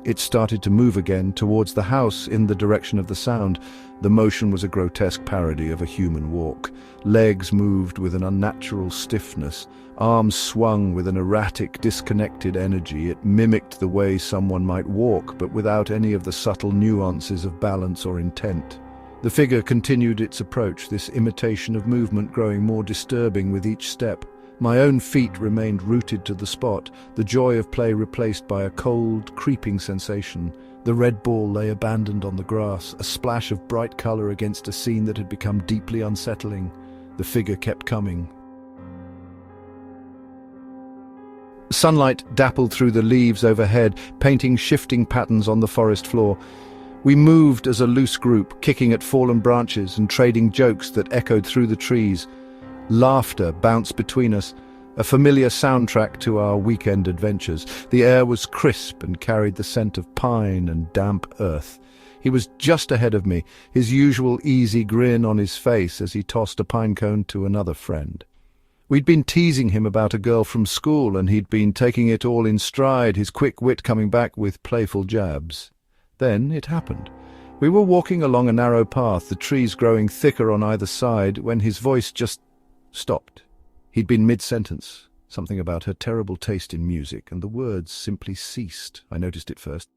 It started to move again towards the house in the direction of the sound. The motion was a grotesque parody of a human walk. Legs moved with an unnatural stiffness. Arms swung with an erratic, disconnected energy. It mimicked the way someone might walk, but without any of the subtle nuances of balance or intent. The figure continued its approach, this imitation of movement growing more disturbing with each step. My own feet remained rooted to the spot, the joy of play replaced by a cold, creeping sensation. The red ball lay abandoned on the grass, a splash of bright color against a scene that had become deeply unsettling. The figure kept coming. Sunlight dappled through the leaves overhead, painting shifting patterns on the forest floor. We moved as a loose group, kicking at fallen branches and trading jokes that echoed through the trees. Laughter bounced between us, a familiar soundtrack to our weekend adventures. The air was crisp and carried the scent of pine and damp earth. He was just ahead of me, his usual easy grin on his face as he tossed a pine cone to another friend. We'd been teasing him about a girl from school, and he'd been taking it all in stride, his quick wit coming back with playful jabs. Then it happened. We were walking along a narrow path, the trees growing thicker on either side, when his voice just stopped. He'd been mid-sentence, something about her terrible taste in music, and the words simply ceased. I noticed it first.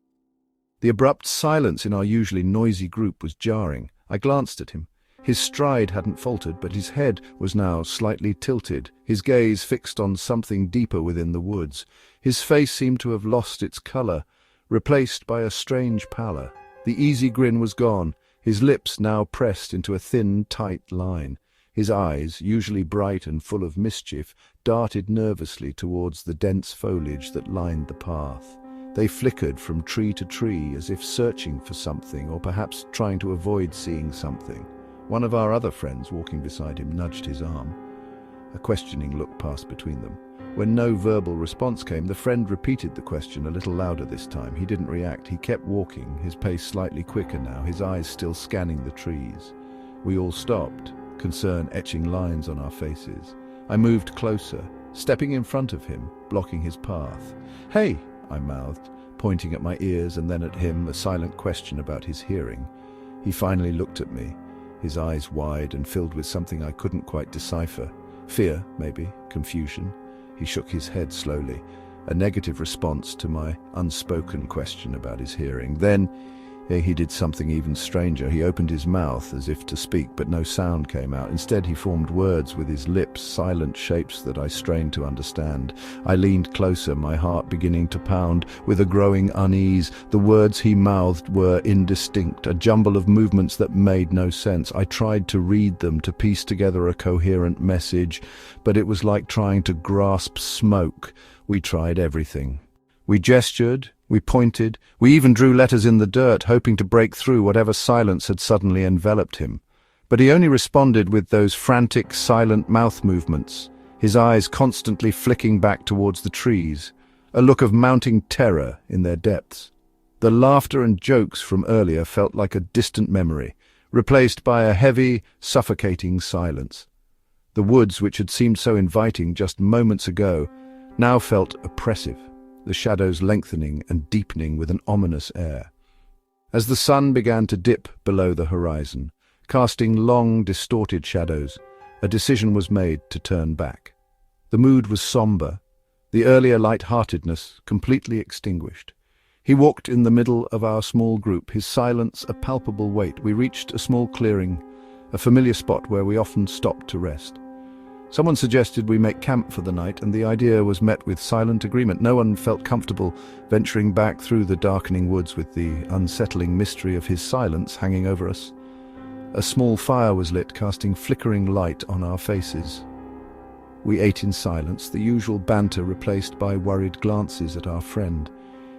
The abrupt silence in our usually noisy group was jarring. I glanced at him. His stride hadn't faltered, but his head was now slightly tilted, his gaze fixed on something deeper within the woods. His face seemed to have lost its color, replaced by a strange pallor. The easy grin was gone, his lips now pressed into a thin, tight line. His eyes, usually bright and full of mischief, darted nervously towards the dense foliage that lined the path. They flickered from tree to tree, as if searching for something, or perhaps trying to avoid seeing something. One of our other friends walking beside him nudged his arm. A questioning look passed between them. When no verbal response came, the friend repeated the question a little louder this time. He didn't react. He kept walking, his pace slightly quicker now, his eyes still scanning the trees. We all stopped, concern etching lines on our faces. I moved closer, stepping in front of him, blocking his path. "Hey," I mouthed, pointing at my ears and then at him, a silent question about his hearing. He finally looked at me, his eyes wide and filled with something I couldn't quite decipher. Fear, maybe, confusion. He shook his head slowly, a negative response to my unspoken question about his hearing. Then he did something even stranger. He opened his mouth as if to speak, but no sound came out. Instead, he formed words with his lips, silent shapes that I strained to understand. I leaned closer, my heart beginning to pound with a growing unease. The words he mouthed were indistinct, a jumble of movements that made no sense. I tried to read them, to piece together a coherent message, but it was like trying to grasp smoke. We tried everything. We gestured, we pointed, we even drew letters in the dirt, hoping to break through whatever silence had suddenly enveloped him. But he only responded with those frantic, silent mouth movements, his eyes constantly flicking back towards the trees, a look of mounting terror in their depths. The laughter and jokes from earlier felt like a distant memory, replaced by a heavy, suffocating silence. The woods, which had seemed so inviting just moments ago, now felt oppressive, the shadows lengthening and deepening with an ominous air. As the sun began to dip below the horizon, casting long, distorted shadows, a decision was made to turn back. The mood was somber, the earlier light-heartedness completely extinguished. He walked in the middle of our small group, his silence a palpable weight. We reached a small clearing, a familiar spot where we often stopped to rest. Someone suggested we make camp for the night, and the idea was met with silent agreement. No one felt comfortable venturing back through the darkening woods with the unsettling mystery of his silence hanging over us. A small fire was lit, casting flickering light on our faces. We ate in silence, the usual banter replaced by worried glances at our friend.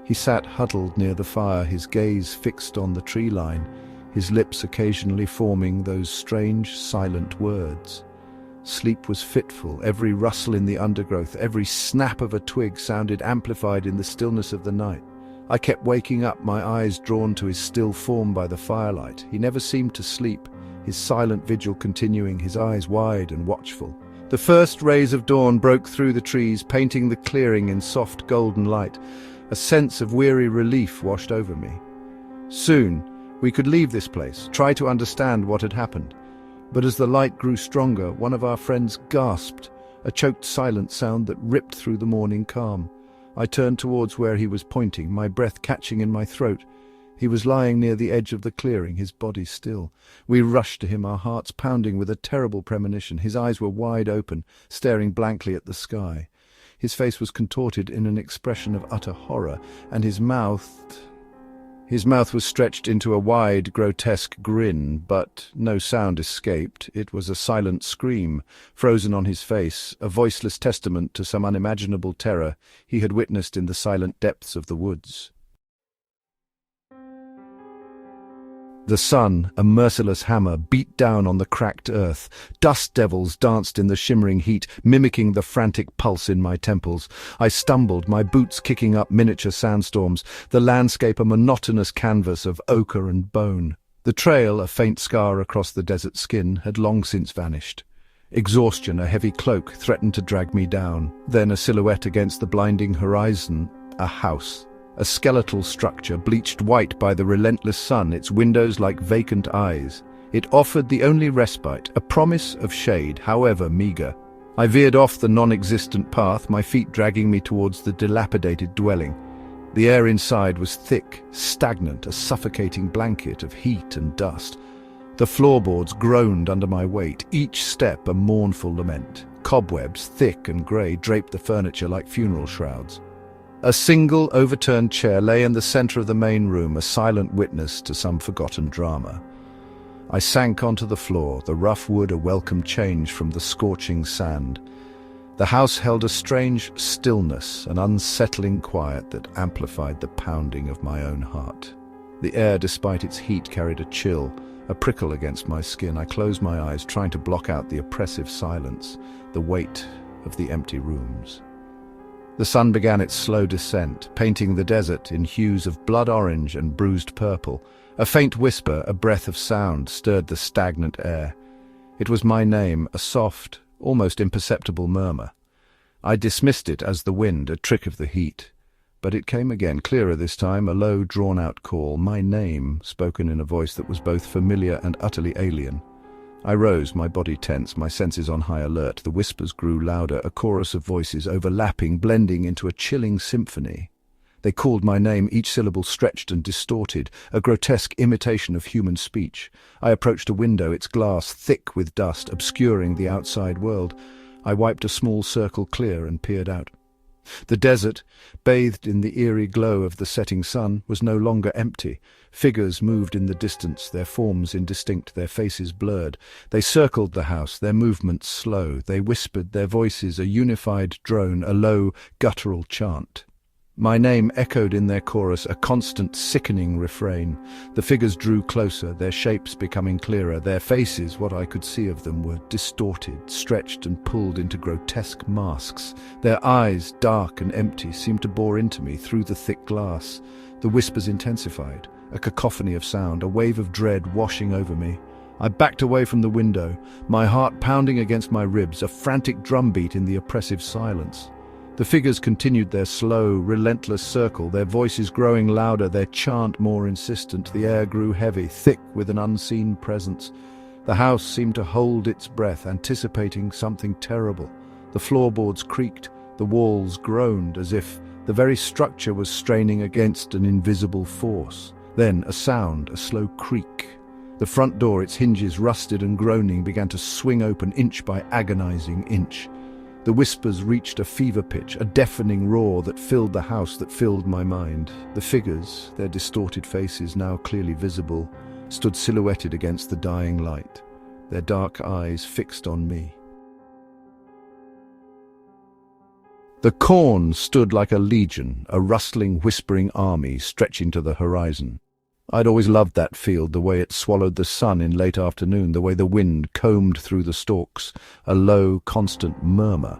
He sat huddled near the fire, his gaze fixed on the tree line, his lips occasionally forming those strange, silent words. Sleep was fitful, every rustle in the undergrowth, every snap of a twig sounded amplified in the stillness of the night. I kept waking up, my eyes drawn to his still form by the firelight. He never seemed to sleep, his silent vigil continuing, his eyes wide and watchful. The first rays of dawn broke through the trees, painting the clearing in soft golden light. A sense of weary relief washed over me. Soon, we could leave this place, try to understand what had happened. But as the light grew stronger, one of our friends gasped, a choked silent sound that ripped through the morning calm. I turned towards where he was pointing, my breath catching in my throat. He was lying near the edge of the clearing, his body still. We rushed to him, our hearts pounding with a terrible premonition. His eyes were wide open, staring blankly at the sky. His face was contorted in an expression of utter horror, and his mouth was stretched into a wide, grotesque grin, but no sound escaped. It was a silent scream, frozen on his face, a voiceless testament to some unimaginable terror he had witnessed in the silent depths of the woods. The sun, a merciless hammer, beat down on the cracked earth. Dust devils danced in the shimmering heat, mimicking the frantic pulse in my temples. I stumbled, my boots kicking up miniature sandstorms, the landscape a monotonous canvas of ochre and bone. The trail, a faint scar across the desert skin, had long since vanished. Exhaustion, a heavy cloak, threatened to drag me down. Then a silhouette against the blinding horizon, a house. A skeletal structure, bleached white by the relentless sun, its windows like vacant eyes. It offered the only respite, a promise of shade, however meager. I veered off the non-existent path, my feet dragging me towards the dilapidated dwelling. The air inside was thick, stagnant, a suffocating blanket of heat and dust. The floorboards groaned under my weight, each step a mournful lament. Cobwebs, thick and grey, draped the furniture like funeral shrouds. A single overturned chair lay in the center of the main room, a silent witness to some forgotten drama. I sank onto the floor, the rough wood a welcome change from the scorching sand. The house held a strange stillness, an unsettling quiet that amplified the pounding of my own heart. The air, despite its heat, carried a chill, a prickle against my skin. I closed my eyes, trying to block out the oppressive silence, the weight of the empty rooms. The sun began its slow descent, painting the desert in hues of blood orange and bruised purple. A faint whisper, a breath of sound, stirred the stagnant air. It was my name, a soft, almost imperceptible murmur. I dismissed it as the wind, a trick of the heat. But it came again, clearer this time, a low, drawn-out call, my name, spoken in a voice that was both familiar and utterly alien. I rose, my body tense, my senses on high alert. The whispers grew louder, a chorus of voices overlapping, blending into a chilling symphony. They called my name, each syllable stretched and distorted, a grotesque imitation of human speech. I approached a window, its glass thick with dust, obscuring the outside world. I wiped a small circle clear and peered out. The desert, bathed in the eerie glow of the setting sun, was no longer empty. Figures moved in the distance, their forms indistinct, their faces blurred. They circled the house, their movements slow. They whispered, their voices a unified drone, a low, guttural chant. My name echoed in their chorus, a constant, sickening refrain. The figures drew closer, their shapes becoming clearer. Their faces, what I could see of them, were distorted, stretched and pulled into grotesque masks. Their eyes, dark and empty, seemed to bore into me through the thick glass. The whispers intensified, a cacophony of sound, a wave of dread washing over me. I backed away from the window, my heart pounding against my ribs, a frantic drumbeat in the oppressive silence. The figures continued their slow, relentless circle, their voices growing louder, their chant more insistent. The air grew heavy, thick with an unseen presence. The house seemed to hold its breath, anticipating something terrible. The floorboards creaked, the walls groaned, as if the very structure was straining against an invisible force. Then a sound, a slow creak. The front door, its hinges rusted and groaning, began to swing open inch by agonizing inch. The whispers reached a fever pitch, a deafening roar that filled the house, that filled my mind. The figures, their distorted faces now clearly visible, stood silhouetted against the dying light, their dark eyes fixed on me. The corn stood like a legion, a rustling, whispering army stretching to the horizon. I'd always loved that field, the way it swallowed the sun in late afternoon, the way the wind combed through the stalks, a low, constant murmur.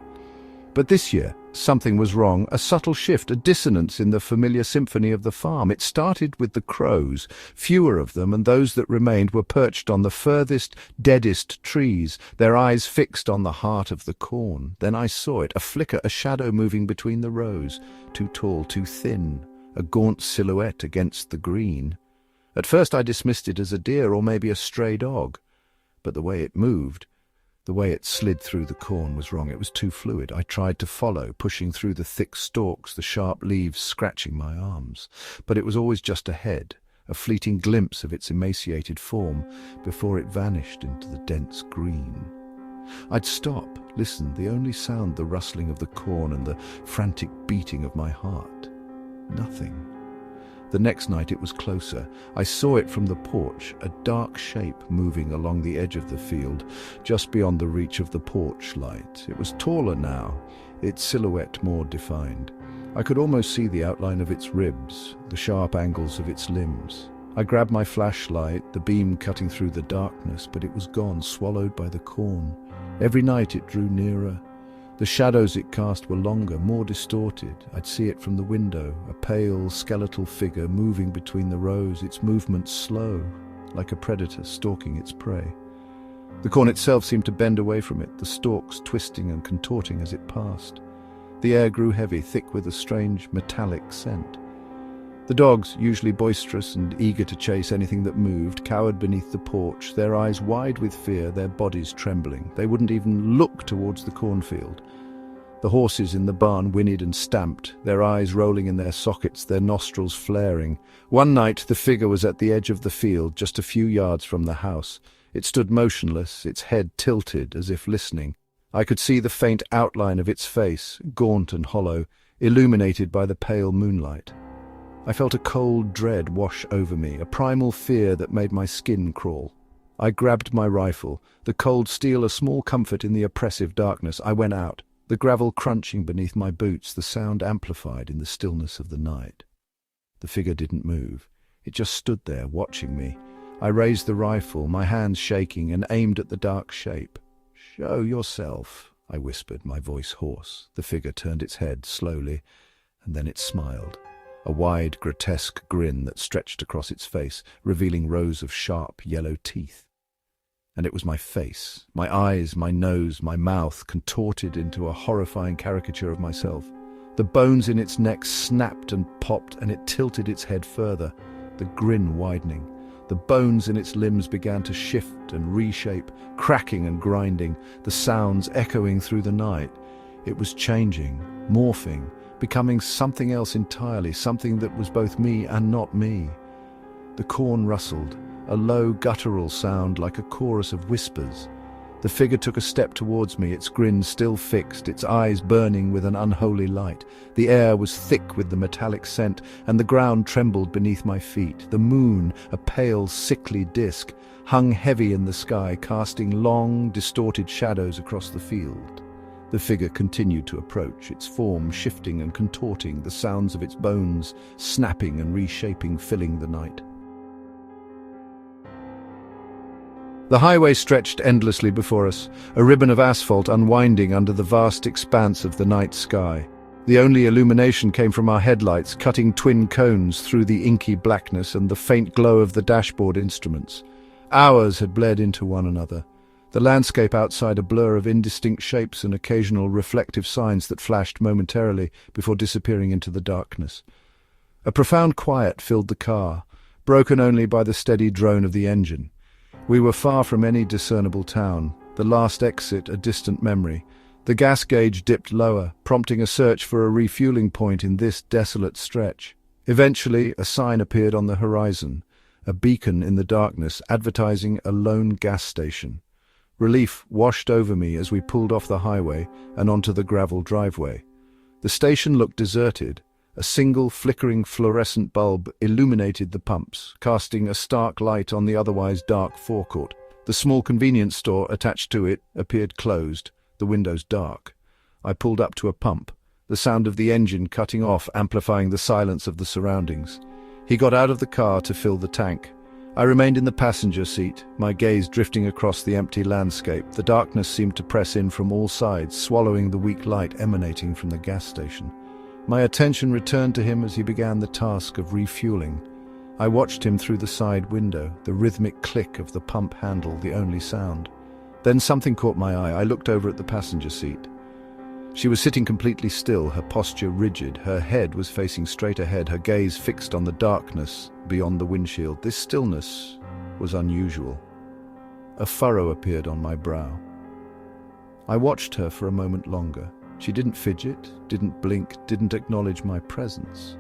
But this year, something was wrong, a subtle shift, a dissonance in the familiar symphony of the farm. It started with the crows. Fewer of them, and those that remained were perched on the furthest, deadest trees, their eyes fixed on the heart of the corn. Then I saw it, a flicker, a shadow moving between the rows, too tall, too thin, a gaunt silhouette against the green. At first I dismissed it as a deer or maybe a stray dog, but the way it moved, the way it slid through the corn was wrong. It was too fluid. I tried to follow, pushing through the thick stalks, the sharp leaves scratching my arms. But it was always just ahead, a fleeting glimpse of its emaciated form before it vanished into the dense green. I'd stop, listen, the only sound the rustling of the corn and the frantic beating of my heart. Nothing. The next night it was closer. I saw it from the porch, a dark shape moving along the edge of the field, just beyond the reach of the porch light. It was taller now, its silhouette more defined. I could almost see the outline of its ribs, the sharp angles of its limbs. I grabbed my flashlight, the beam cutting through the darkness, but it was gone, swallowed by the corn. Every night it drew nearer. The shadows it cast were longer, more distorted. I'd see it from the window, a pale, skeletal figure moving between the rows, its movements slow, like a predator stalking its prey. The corn itself seemed to bend away from it, the stalks twisting and contorting as it passed. The air grew heavy, thick with a strange, metallic scent. The dogs, usually boisterous and eager to chase anything that moved, cowered beneath the porch, their eyes wide with fear, their bodies trembling. They wouldn't even look towards the cornfield. The horses in the barn whinnied and stamped, their eyes rolling in their sockets, their nostrils flaring. One night the figure was at the edge of the field, just a few yards from the house. It stood motionless, its head tilted, as if listening. I could see the faint outline of its face, gaunt and hollow, illuminated by the pale moonlight. I felt a cold dread wash over me, a primal fear that made my skin crawl. I grabbed my rifle, the cold steel a small comfort in the oppressive darkness. I went out, the gravel crunching beneath my boots, the sound amplified in the stillness of the night. The figure didn't move. It just stood there, watching me. I raised the rifle, my hands shaking, and aimed at the dark shape. "Show yourself," I whispered, my voice hoarse. The figure turned its head slowly, and then it smiled. A wide, grotesque grin that stretched across its face, revealing rows of sharp, yellow teeth. And it was my face, my eyes, my nose, my mouth, contorted into a horrifying caricature of myself. The bones in its neck snapped and popped, and it tilted its head further, the grin widening. The bones in its limbs began to shift and reshape, cracking and grinding, the sounds echoing through the night. It was changing, morphing, becoming something else entirely, something that was both me and not me. The corn rustled, a low guttural sound like a chorus of whispers. The figure took a step towards me, its grin still fixed, its eyes burning with an unholy light. The air was thick with the metallic scent, and the ground trembled beneath my feet. The moon, a pale, sickly disk, hung heavy in the sky, casting long, distorted shadows across the field. The figure continued to approach, its form shifting and contorting, the sounds of its bones snapping and reshaping filling the night. The highway stretched endlessly before us, a ribbon of asphalt unwinding under the vast expanse of the night sky. The only illumination came from our headlights, cutting twin cones through the inky blackness and the faint glow of the dashboard instruments. Hours had bled into one another, the landscape outside a blur of indistinct shapes and occasional reflective signs that flashed momentarily before disappearing into the darkness. A profound quiet filled the car, broken only by the steady drone of the engine. We were far from any discernible town, the last exit a distant memory. The gas gauge dipped lower, prompting a search for a refueling point in this desolate stretch. Eventually, a sign appeared on the horizon, a beacon in the darkness advertising a lone gas station. Relief washed over me as we pulled off the highway and onto the gravel driveway. The station looked deserted. A single flickering fluorescent bulb illuminated the pumps, casting a stark light on the otherwise dark forecourt. The small convenience store attached to it appeared closed, the windows dark. I pulled up to a pump, the sound of the engine cutting off amplifying the silence of the surroundings. He got out of the car to fill the tank. I remained in the passenger seat, my gaze drifting across the empty landscape. The darkness seemed to press in from all sides, swallowing the weak light emanating from the gas station. My attention returned to him as he began the task of refueling. I watched him through the side window, the rhythmic click of the pump handle the only sound. Then something caught my eye. I looked over at the passenger seat. She was sitting completely still, her posture rigid. Her head was facing straight ahead, her gaze fixed on the darkness beyond the windshield. This stillness was unusual. A furrow appeared on my brow. I watched her for a moment longer. She didn't fidget, didn't blink, didn't acknowledge my presence.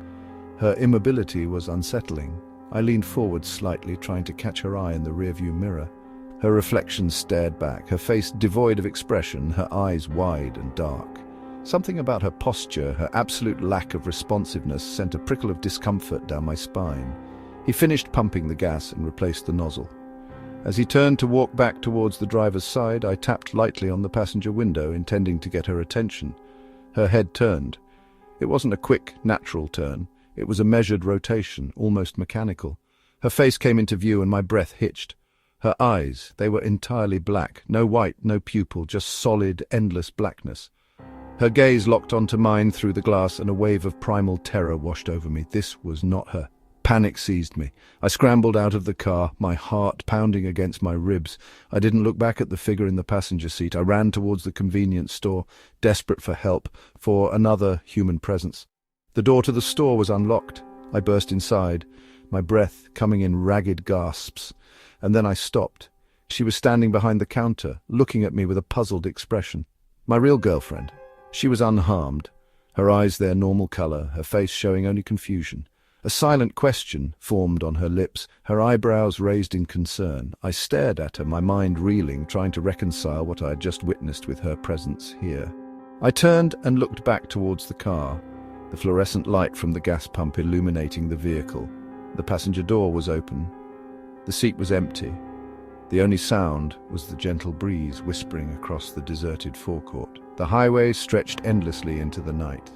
Her immobility was unsettling. I leaned forward slightly, trying to catch her eye in the rearview mirror. Her reflection stared back, her face devoid of expression, her eyes wide and dark. Something about her posture, her absolute lack of responsiveness, sent a prickle of discomfort down my spine. He finished pumping the gas and replaced the nozzle. As he turned to walk back towards the driver's side, I tapped lightly on the passenger window, intending to get her attention. Her head turned. It wasn't a quick, natural turn. It was a measured rotation, almost mechanical. Her face came into view and my breath hitched. Her eyes, they were entirely black. No white, no pupil, just solid, endless blackness. Her gaze locked onto mine through the glass and a wave of primal terror washed over me. This was not her. Panic seized me. I scrambled out of the car, my heart pounding against my ribs. I didn't look back at the figure in the passenger seat. I ran towards the convenience store, desperate for help, for another human presence. The door to the store was unlocked. I burst inside, my breath coming in ragged gasps, and then I stopped. She was standing behind the counter, looking at me with a puzzled expression. My real girlfriend. She was unharmed, her eyes their normal color, her face showing only confusion. A silent question formed on her lips, her eyebrows raised in concern. I stared at her, my mind reeling, trying to reconcile what I had just witnessed with her presence here. I turned and looked back towards the car, the fluorescent light from the gas pump illuminating the vehicle. The passenger door was open. The seat was empty. The only sound was the gentle breeze whispering across the deserted forecourt. The highway stretched endlessly into the night.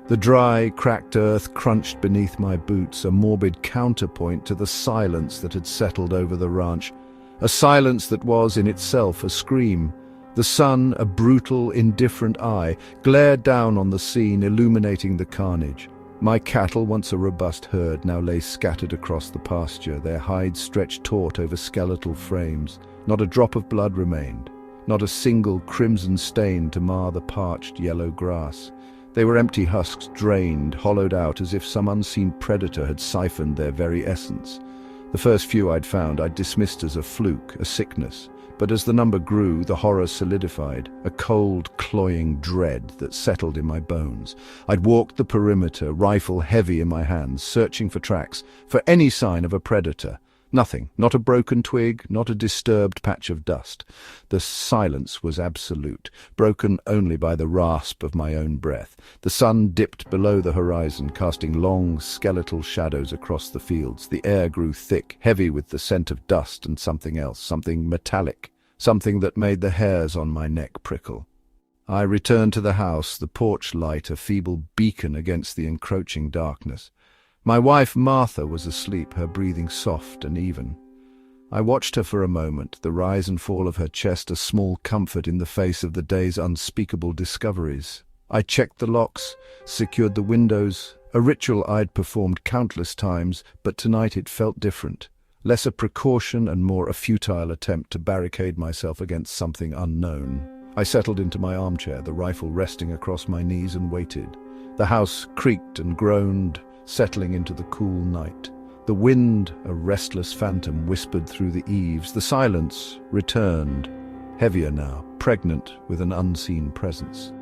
The dry, cracked earth crunched beneath my boots, a morbid counterpoint to the silence that had settled over the ranch, a silence that was in itself a scream. The sun, a brutal, indifferent eye, glared down on the scene, illuminating the carnage. My cattle, once a robust herd, now lay scattered across the pasture, their hides stretched taut over skeletal frames. Not a drop of blood remained, not a single crimson stain to mar the parched yellow grass. They were empty husks, drained, hollowed out as if some unseen predator had siphoned their very essence. The first few I'd found I'd dismissed as a fluke, a sickness. But as the number grew, the horror solidified, a cold, cloying dread that settled in my bones. I'd walked the perimeter, rifle heavy in my hands, searching for tracks, for any sign of a predator. Nothing, not a broken twig, not a disturbed patch of dust. The silence was absolute, broken only by the rasp of my own breath. The sun dipped below the horizon, casting long, skeletal shadows across the fields. The air grew thick, heavy with the scent of dust and something else, something metallic, something that made the hairs on my neck prickle. I returned to the house, the porch light a feeble beacon against the encroaching darkness. My wife, Martha, was asleep, her breathing soft and even. I watched her for a moment, the rise and fall of her chest a small comfort in the face of the day's unspeakable discoveries. I checked the locks, secured the windows, a ritual I'd performed countless times, but tonight it felt different. Less a precaution and more a futile attempt to barricade myself against something unknown. I settled into my armchair, the rifle resting across my knees, and waited. The house creaked and groaned, settling into the cool night. The wind, a restless phantom, whispered through the eaves. The silence returned, heavier now, pregnant with an unseen presence.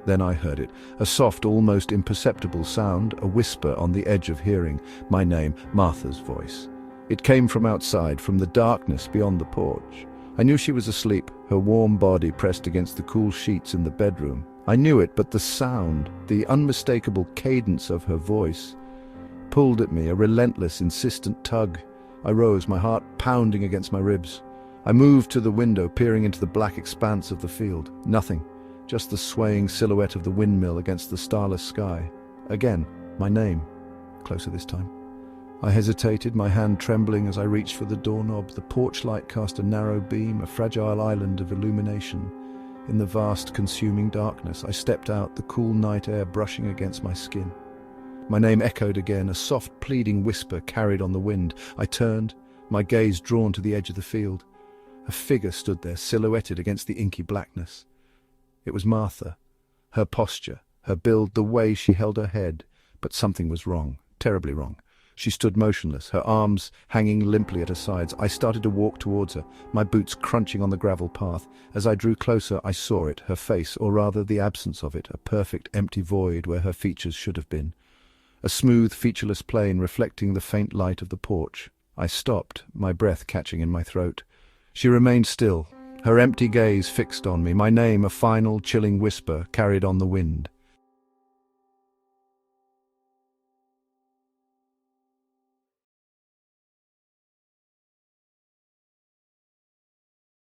Then I heard it, a soft, almost imperceptible sound, a whisper on the edge of hearing. My name, Martha's voice. It came from outside, from the darkness beyond the porch. I knew she was asleep, her warm body pressed against the cool sheets in the bedroom. I knew it, but the sound, the unmistakable cadence of her voice, pulled at me, a relentless, insistent tug. I rose, my heart pounding against my ribs. I moved to the window, peering into the black expanse of the field. Nothing, just the swaying silhouette of the windmill against the starless sky. Again, my name, closer this time. I hesitated, my hand trembling as I reached for the doorknob. The porch light cast a narrow beam, a fragile island of illumination. In the vast, consuming darkness, I stepped out, the cool night air brushing against my skin. My name echoed again, a soft, pleading whisper carried on the wind. I turned, my gaze drawn to the edge of the field. A figure stood there, silhouetted against the inky blackness. It was Martha. Her posture, her build, the way she held her head. But something was wrong, terribly wrong. She stood motionless, her arms hanging limply at her sides. I started to walk towards her, my boots crunching on the gravel path. As I drew closer, I saw it, her face, or rather the absence of it, a perfect empty void where her features should have been. A smooth, featureless plain reflecting the faint light of the porch. I stopped, my breath catching in my throat. She remained still, her empty gaze fixed on me, my name a final, chilling whisper carried on the wind.